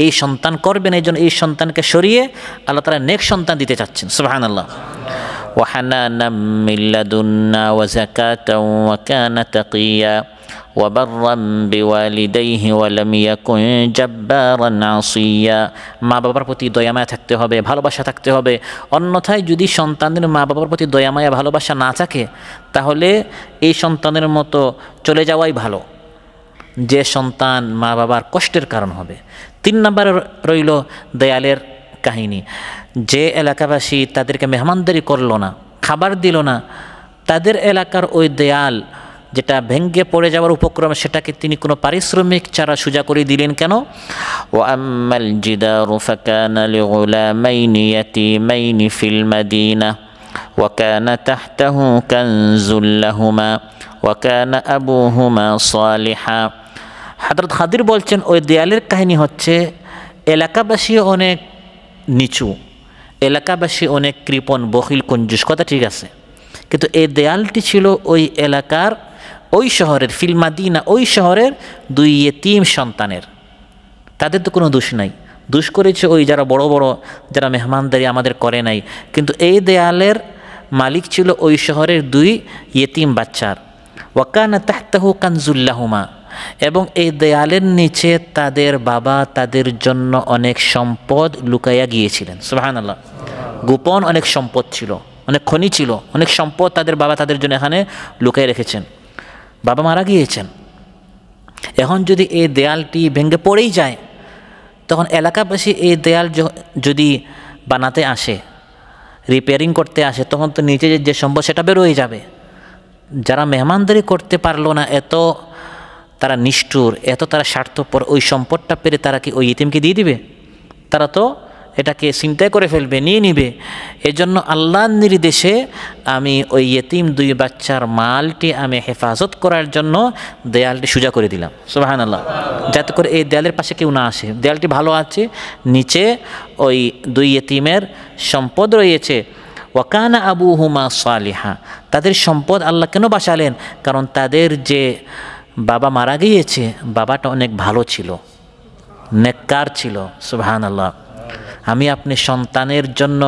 এই সন্তান করবেন, এই জন্য এই সন্তানকে সরিয়ে আল্লাহ তাআলা নেক সন্তান দিতে চাচ্ছেন। সুবহানাল্লাহ। ওয়া হানানাম মিন লাদুন্না ওয়া যাকাতান ওয়া কানা তাকিয়া ওয়া বাররাম বিওয়ালিদাইহি ওয়া লাম ইয়াকুন জাব্বারান আসিয়া। মা বাবার প্রতি দয়া মায়া থাকতে হবে, ভালোবাসা থাকতে হবে। অন্যথায় যদি সন্তানদের মা বাবার প্রতি দয়া মায়া ভালোবাসা না থাকে, তাহলে এই সন্তানের মতো চলে যাওয়াই ভালো, যে সন্তান মা বাবার কষ্টের কারণ হবে। 3 নম্বরে রইল দেয়ালের কাহিনী। যে এলাকাবাসী তাদেরকে মেহমানদারি করলো না, খাবার দিল না, তাদের এলাকার ওই দেয়াল যেটা ভেঙ্গে পড়ে যাওয়ার উপক্রম, সেটাকে তিনি কোনো পারিশ্রমিক ছাড়া সোজা করে দিলেন কেন? ওয়া আম্মাল জিদারু ফাকানা লিগুলামাইনি ইয়াতীমাইনি ফিল মাদিনা ওয়া কানা তাহতাহু কানজুল লাহুমা ওয়া কানা আবুহুমা সালিহা। হযরত খাদির বলছেন ওই দেয়ালের কাহিনী হচ্ছে, এলাকাবাসী অনেক নিচু, এলাকাবাসী অনেক কৃপণ, বখিল, কঞ্জুস, কথা ঠিক আছে, কিন্তু এই দেয়ালটি ছিল ওই এলাকার, ওই শহরের, ফিল মাদিনা, ওই শহরের 2 ইয়েতিম সন্তানের। তাদের তো কোনো দোষ নাই, দোষ করেছে ওই যারা বড় বড়, যারা মেহমানদারি আমাদের করে নাই। কিন্তু এই দেয়ালের মালিক ছিল ওই শহরের 2 ইয়েতিম বাচ্চার। ওয়া কানা তাহতাহু কানজুল লাহুমা, এবং এই দেয়ালের নিচে তাদের বাবা তাদের জন্য অনেক সম্পদ লুকাইয়া গিয়েছিলেন। সুবহানাল্লাহ। গোপন অনেক সম্পদ ছিল, অনেক খনি ছিল, অনেক সম্পদ তাদের বাবা তাদের জন্য এখানে লুকাই রেখেছেন। বাবা মারা গিয়েছেন, এখন যদি এই দেয়ালটি ভেঙে পড়েই যায়, তখন এলাকাবাসী এই দেয়াল যদি বানাতে আসে, রিপেয়ারিং করতে আসে, তখন তো নিচে যে সম্পদ সেটা বের হয়ে যাবে। যারা মেহমানদারি করতে পারলো না, এত তারা নিষ্ঠুর, এত তারা স্বার্থপর, ওই সম্পদটা পেরে তারা কি ওই ইতিমকে দিয়ে দিবে? তারা তো এটাকে চিন্তাই করে ফেলবে, নিয়ে নিবে। এজন্য আল্লাহর নির্দেশে আমি ওই ইতিম 2 বাচ্চার মালটি আমি হেফাজত করার জন্য দেয়ালটি সোজা করে দিলাম। সুবহানাল্লাহ। যাতে করে এই দেয়ালের পাশে কেউ না আসে, দেয়ালটি ভালো আছে, নিচে ওই 2 ইতিমের সম্পদ রয়েছে। ওয়া কানা আবুহুমা সালিহা, তাদের সম্পদ আল্লাহ কেন বাঁচালেন? কারণ তাদের যে বাবা মারা গিয়েছে, বাবাটা অনেক ভালো ছিল, নেককার ছিল। সুবহানাল্লাহ। আমি আপনি সন্তানের জন্য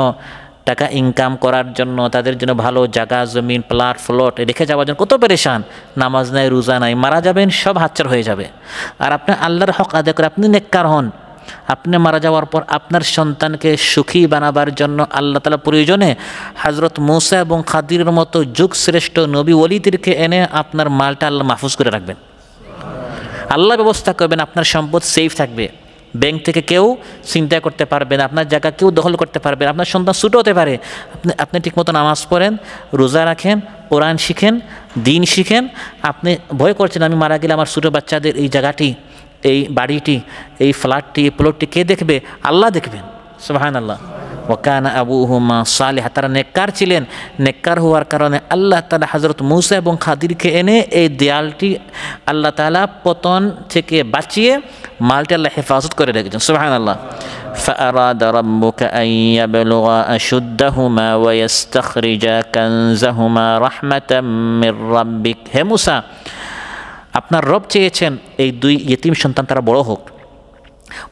টাকা ইনকাম করার জন্য, তাদের জন্য ভালো জায়গা জমিন প্লট ফ্লট রেখে যাওয়ার জন্য কত পেরেশান, নামাজ নাই, রোজা নাই, মারা যাবেন, সব হাতছাড়া হয়ে যাবে। আর আপনি আল্লাহর হক আদায় করে আপনি নেককার হন, আপনি মারা যাওয়ার পর আপনার সন্তানকে সুখী বানাবার জন্য আল্লাহ তাআলা প্রয়োজনে হযরত মূসা এবং খাদিরের মতো যুগ শ্রেষ্ঠ নবী ওলিদেরকে এনে আপনার মালটা আল্লাহ মাহফুজ করে রাখবেন। আল্লাহ ব্যবস্থা করবেন, আপনার সম্পদ সেফ থাকবে, ব্যাংক থেকে কেউ চিন্তা করতে পারবে না, আপনার জায়গা কেউ দখল করতে পারবে না। আপনার সন্তান ছোটো হতে পারে, আপনি ঠিকমতো নামাজ পড়েন, রোজা রাখেন, কোরআন শিখেন, দিন শিখেন। আপনি ভয় করছেন আমি মারা গেলে আমার ছোটো বাচ্চাদের এই জায়গাটি, এই বাড়িটি, এই ফ্ল্যাটটি, এই প্লটটি কে দেখবে? আল্লাহ দেখবেন। সুবহানাল্লাহ। ওয়া কানা আবুহুমা সালিহা, তারা নেককার ছিলেন। নেককার হওয়ার কারণে আল্লাহ তাআলা হযরত মূসা এবং খাদিরকে এনে এই দেয়ালটি আল্লাহ তাআলা পতন থেকে বাঁচিয়ে মালটি আল্লাহ হেফাজত করে রেখেছেন। সুবহানাল্লাহ। ফাআরাদা রাব্বুকা আন ইয়াবলুগা আশুদ্দাহুমা ওয়া ইস্তাখরিজা কানজাহুমা রাহমাতাম মির রাব্বিক। হে মূসা, আপনার রব চেয়েছেন এই 2 ইতিম সন্তান তারা বড় হোক,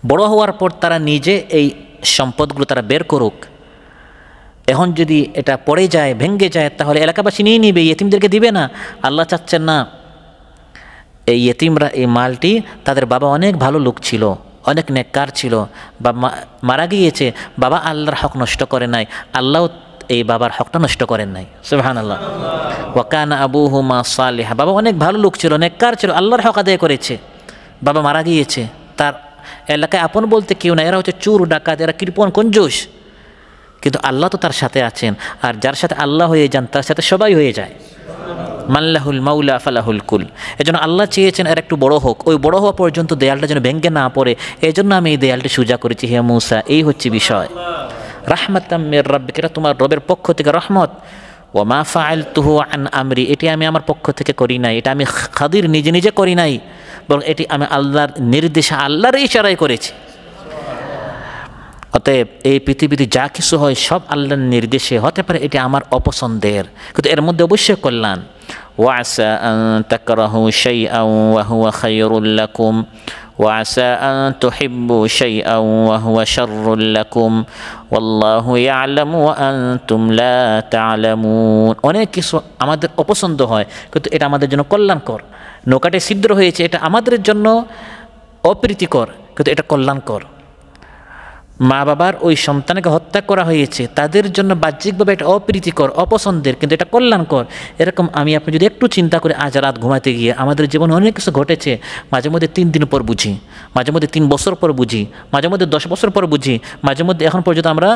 বড় হওয়ার পর তারা নিজে এই সম্পদগুলো তারা বের করুক। এখন যদি এটা পড়ে যায়, ভেঙে যায়, তাহলে এলাকাবাসী নিয়ে নিবে, ইতিমদেরকে দিবে না। আল্লাহ চাচ্ছেন না এই ইতিমরা এই মালটি, তাদের বাবা অনেক ভালো লোক ছিল, অনেক নেককার ছিল, বা মারা গিয়েছে, বাবা আল্লাহর হক নষ্ট করে নাই, আল্লাহ এই বাবার হকটা নষ্ট করেন নাই। সুবহানাল্লাহ। ওয়া কানা আবুহুমা সালিহা, বাবা অনেক ভালো লোক ছিল, নেককার ছিল, আল্লাহর হক আদায় করেছে, বাবা মারা গিয়েছে, তার এলাকায় আপন বলতে কেউ না, এরা হচ্ছে চোর ডাকাত, এরা কৃপণ কঞ্জুস, কিন্তু আল্লাহ তো তার সাথে আছেন, আর যার সাথে আল্লাহ হয়ে যান তার সাথে সবাই হয়ে যায়। মাল্লাহুল মাউলা ফালাহুল কুল। এজন্য আল্লাহ চেয়েছেন এর একটু বড় হোক, ওই বড় হওয়া পর্যন্ত দেয়ালটা যেন ভেঙ্গে না পড়ে, এই জন্য আমি এই দেয়ালটি সোজা করেছি হে মূসা, এই হচ্ছে বিষয়। রাহমাতাম মির রাব্বিক, এটা তোমার রবের পক্ষ থেকে রহমত। ওয়া মা ফাআলতুহু আন আমরি, এটি আমি আমার পক্ষ থেকে করি নাই, এটা আমি খাদির নিজে নিজে করি নাই, বরং এটি আমি আল্লাহর নির্দেশে, আল্লাহর ইশারায় করেছি। অতএব এই পৃথিবীতে যা কিছু হয় সব আল্লাহর নির্দেশে, হতে পারে এটি আমার অপছন্দের, কিন্তু এর মধ্যে অবশ্যই কল্যাণ। ওয়াসা আন তাকরাহু শাইআন ওয়া হুয়া খায়রুল লাকুম ওয়াসা আন তুহিব্বু শাইআন ওয়া হুয়া শাররুল লাকুম ওয়াল্লাহু ইয়ালামু ওয়া আনতুম লা তা'লামুন। অনেক কিছু আমাদের অপছন্দ হয়, কিন্তু এটা আমাদের জন্য কল্যাণকর। নৌকাটি ছিদ্র হয়েছে, এটা আমাদের জন্য অপ্রীতিকর, কিন্তু এটা কল্যাণকর। মা বাবার ওই সন্তানকে হত্যা করা হয়েছে, তাদের জন্য বাহ্যিকভাবে এটা অপ্রীতিকর, অপছন্দের, কিন্তু এটা কল্যাণকর। এরকম আমি আপনি যদি একটু চিন্তা করে আজ রাত ঘুমাতে গিয়ে আমাদের জীবনে অনেক কিছু ঘটেছে, মাঝে মধ্যে 3 দিন পর বুঝি, মাঝে মধ্যে 3 বছর পর বুঝি, মাঝে মধ্যে 10 বছর পর বুঝি, মাঝে মধ্যে এখন পর্যন্ত আমরা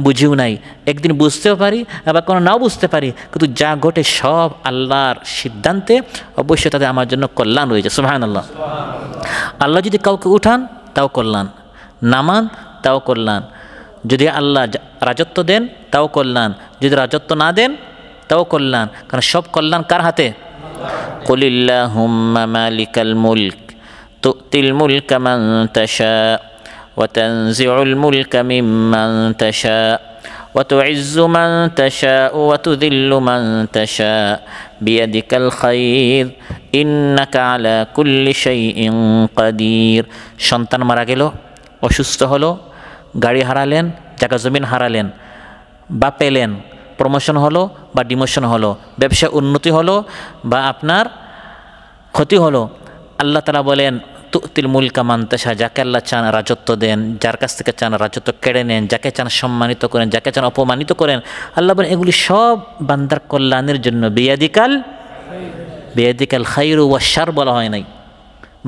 বুঝিও নাই, একদিন বুঝতেও পারি, আবার কোনো নাও বুঝতে পারি, কিন্তু যা ঘটে সব আল্লাহর সিদ্ধান্তে, অবশ্যই তাদের আমার জন্য কল্যাণ রয়েছে। সুবহানাল্লাহ। আল্লাহ যদি কাউকে উঠান তাও কল্যাণ, নামান তাও কল্যাণ, যদি আল্লাহ রাজত্ব দেন তাও কল্যাণ, যদি রাজত্ব না দেন তাও কল্যাণ, কারণ সব কল্যাণ কার হাতে? কুলিল্লাহুম্মা মালিকাল মুলক তুতিল মুলকা মান তাশা ওয়া তানজিউল মুলকা মিম্মান তাশা ওয়া তুইজ্জু মান তাশা ওয়া তুযিল্লু মান তাশা বিয়াদিকাল খায়র ইন্নাকা আলা কুল্লি শাইইন কাদির। সন্তান মারা গেল, অসুস্থ হলো, গাড়ি হারালেন, জায়গা জমিন হারালেন, বা পেলেন, প্রমোশন হলো বা ডিমোশন হলো, ব্যবসা উন্নতি হলো বা আপনার ক্ষতি হলো, আল্লাহ তাআলা বলেন তুতিল মুলকা মান তাশা, যাকে আল্লাহ চান রাজত্ব দেন, যার কাছ থেকে চান রাজত্ব কেড়ে নেন, যাকে চান সম্মানিত করেন, যাকে চান অপমানিত করেন। আল্লাহ বলেন এগুলি সব বান্দার কল্যাণের জন্য। বিয়াদিকাল খায়রু ওয়াশ শার বলা হয় নাই,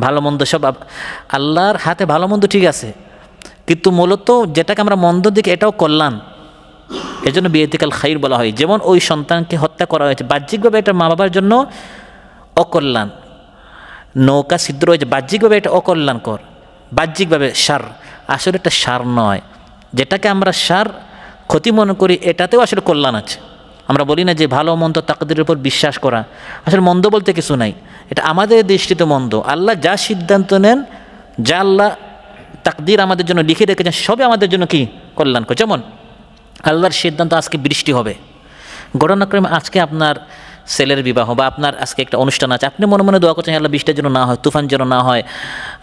ভালো মন্দ সব আল্লাহর হাতে। ভালো মন্দ ঠিক আছে, কিন্তু মূলত যেটাকে আমরা মন্দ দিকে এটাও কল্যাণ, এজন্য বিয়াদিকাল খায়র বলা হয়। যেমন ওই সন্তানকে হত্যা করা হয়েছে, বাহ্যিকভাবে এটা মা বাবার জন্য অকল্যাণ, নৌকা ছিদ্র হয়েছে, বাহ্যিকভাবে এটা অকল্যাণকর, বাহ্যিকভাবে সার, আসলে এটা সার নয়। যেটাকে আমরা সার ক্ষতি মনে করি এটাতেও আসলে কল্যাণ আছে। আমরা বলি না যে ভালো মন্দ তাকদীরের উপর বিশ্বাস করা, আসলে মন্দ বলতে কিছু নাই, এটা আমাদের দৃষ্টিতে মন্দ। আল্লাহ যা সিদ্ধান্ত নেন, যা আল্লাহ তাকদীর আমাদের জন্য লিখে রেখেছেন, সবই আমাদের জন্য কি কল্যাণকর। যেমন আল্লাহর সিদ্ধান্ত আজকে বৃষ্টি হবে, ঘটনাক্রমে আজকে আপনার ছেলের বিবাহ বা আপনার আজকে একটা অনুষ্ঠান আছে, আপনি মনে মনে দোয়া করছেন আল্লাহ বৃষ্টির জন্য না হয়, তুফান যেন না হয়,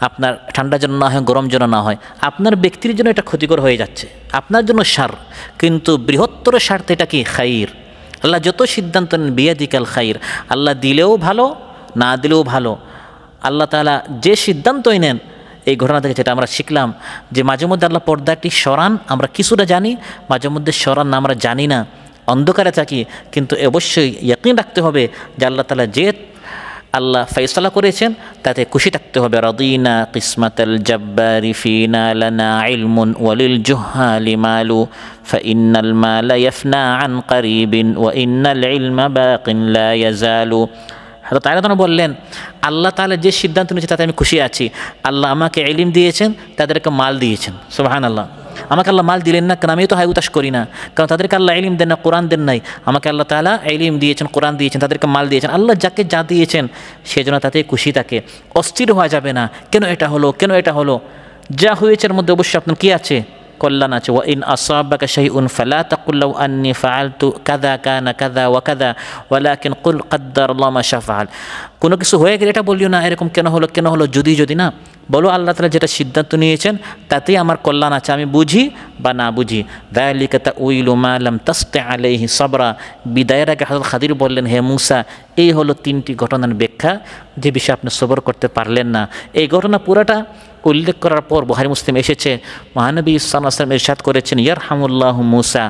আপনার ঠান্ডার জন্য না হয়, গরম যেন না হয়। আপনার ব্যক্তির জন্য এটা ক্ষতিকর হয়ে যাচ্ছে, আপনার জন্য সার, কিন্তু বৃহত্তর স্বার্থে এটা কি খাইর। আল্লাহ যত সিদ্ধান্ত নেন বিয়াদিকাল খাইর, আল্লাহ দিলেও ভালো, না দিলেও ভালো। আল্লাহ তাআলা যে সিদ্ধান্তই নেন, এই ঘটনা থেকে যেটা আমরা শিখলাম যে মাঝে মধ্যে আল্লাহ পর্দাটি সরান, আমরা কিছুটা জানি, মাঝে মধ্যে সরান না, আমরা জানি না, অন্ধকারে থাকি, কিন্তু অবশ্যই ইয়াকিন রাখতে হবে যে আল্লাহ তাআলা যে আল্লাহ ফয়সালা করেছেন তাতে খুশি থাকতে হবে। রাদিনা কিসমাতাল জাব্বারি ফিনা লানা ইলমুন ওয়ালিল জুহালি মালু ফাইন্নাল মালা ইয়াফনা আন কারিবিন ওয়া ইন্নাল ইলমা বাকিন লা ইয়াজালু। হযরত আয়েশা বললেন আল্লাহ তাআলা যে সিদ্ধান্ত নিয়েছে তাতে আমি খুশি আছি। আল্লাহ আমাকে ইলম দিয়েছেন, তাদেরকে মাল দিয়েছেন। সুবহানাল্লাহ। আমাকে আল্লাহ মাল দিলেন না, কারণ আমি তো হাই উতাস করি না, কারণ তাদেরকে আল্লাহ ইলম দেন না, কোরআন দেন নাই। আমাকে আল্লাহ তাআলা ইলম দিয়েছেন, কোরআন দিয়েছেন, তাদেরকে মাল দিয়েছেন। আল্লাহ যাকে যা দিয়েছেন সেজন্য তাতে খুশি থাকে, অস্থির হওয়া যাবে না, কেন এটা হলো, কেন এটা হলো। যা হয়েছে এর মধ্যে অবশ্যই আপনার কী আছে? কল্যাণ আছে। ওয়া ইন আসাবাকা শাইউন ফালা তাকুল লাউ আন্নী ফাআলতু কাযা কানা কাযা ওয়া কাযা ওয়ালাকিন কুল কাদ্দারাল্লাহু মা শা ফাআল। কোনো কিছু হয়ে গেলে এটা বলিও না এরকম কেন হলো, কেন হলো, যদি না বলো আল্লাহ তাআলা যেটা সিদ্ধান্ত নিয়েছেন তাতেই আমার কল্যাণ আছে, আমি বুঝি বা না বুঝি। যালিকা তাউইলু মা লাম তাসতি আলাইহি সাবরা। বিদায়ের আগে হযরত খাদির বললেন, হে মূসা, এই হলো 3টি ঘটনার ব্যাখ্যা যে বিষয়ে আপনি সবর করতে পারলেন না। এই ঘটনা পুরাটা উল্লেখ করার পর বুখারী মুসলিম এসেছে, মহানবী সাল্লাল্লাহু আলাইহি ওয়াসাল্লাম ইরশাদ করেছেন, ইয়ারহামুল্লাহু মূসা,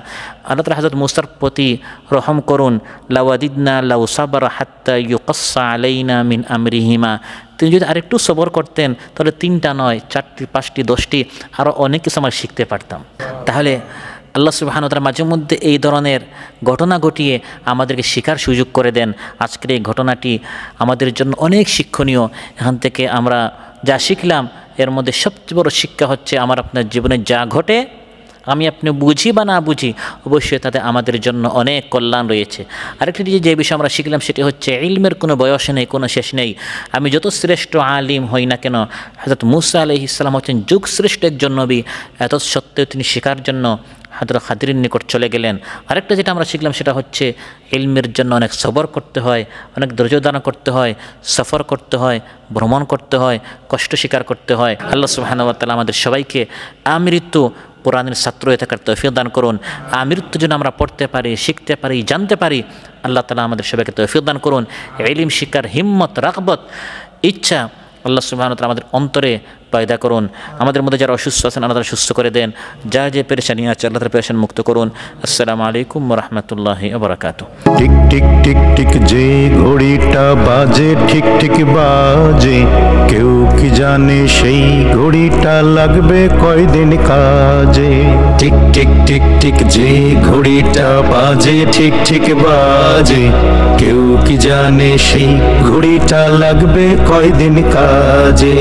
আল্লাহ তাআলা হযরত মূসার প্রতি রহম করুন, লাওয়াদিদনা লাউ সাবারা হাত্তা ইউকাসসা আলাইনা মিন আমরিহিমা, তিনি যদি আরেকটু সবর করতেন তাহলে 3টা নয় 4টি 5টি 10টি আরও অনেক কিছু আমরা শিখতে পারতাম। তাহলে আল্লাহ সুবহানাহু ওয়া তাআলা মাঝে মধ্যে এই ধরনের ঘটনা ঘটিয়ে আমাদেরকে শেখার সুযোগ করে দেন। আজকের এই ঘটনাটি আমাদের জন্য অনেক শিক্ষণীয়। এখান থেকে আমরা যা শিখলাম এর মধ্যে সবচেয়ে বড় শিক্ষা হচ্ছে, আমার আপনার জীবনে যা ঘটে আমি আপনি বুঝি বা না বুঝি, অবশ্যই তাতে আমাদের জন্য অনেক কল্যাণ রয়েছে। আরেকটি যে বিষয় আমরা শিখলাম সেটি হচ্ছে, ইলমের কোনো বয়স নেই, কোনো শেষ নেই। আমি যত শ্রেষ্ঠ আলিম হই না কেন, হযরত মূসা আলাইহিস সালাম হচ্ছেন যুগ শ্রেষ্ঠ একজন নবী, এত সত্ত্বেও তিনি শেখার জন্য হযরত খাদিরের নিকট চলে গেলেন। আরেকটা যেটা আমরা শিখলাম সেটা হচ্ছে, ইলমের জন্য অনেক সবর করতে হয়, অনেক ধৈর্য ধারণ করতে হয়, সফর করতে হয়, ভ্রমণ করতে হয়, কষ্ট স্বীকার করতে হয়। আল্লাহ সুবহানাহু ওয়া তাআলা আমাদের সবাইকে আমৃত্যু কোরআনের ছাত্র হয়ে থাকার তৌফিক দান করুন। আমৃত্যু যেন আমরা পড়তে পারি, শিখতে পারি, জানতে পারি। আল্লাহ তাআলা আমাদের সবাইকে তৌফিক দান করুন। ইলম শিক্ষার হিম্মত, রাগবত, ইচ্ছা আল্লাহ সুবহানাহু ওয়া তাআলা আমাদের অন্তরে পয়দা করুন। আমাদের মধ্যে যারা অসুস্থ আছেন আল্লাহ তাআলা সুস্থ করে দেন। যা যে পেরেশানি আছে আল্লাহ তাআলা পেরেশানি মুক্ত করুন। আসসালামু আলাইকুম ওয়া রাহমাতুল্লাহি ওয়া বারাকাতুহু। টিক টিক টিক টিক যে ঘড়িটা বাজে ঠিক ঠিক বাজে, কেউ কি জানে সেই ঘড়িটা লাগবে কয়দিন কাজে। টিক টিক টিক টিক যে ঘড়িটা বাজে ঠিক ঠিক বাজে, কেউ কি জানে সেই ঘড়িটা লাগবে কয়দিন কাজে।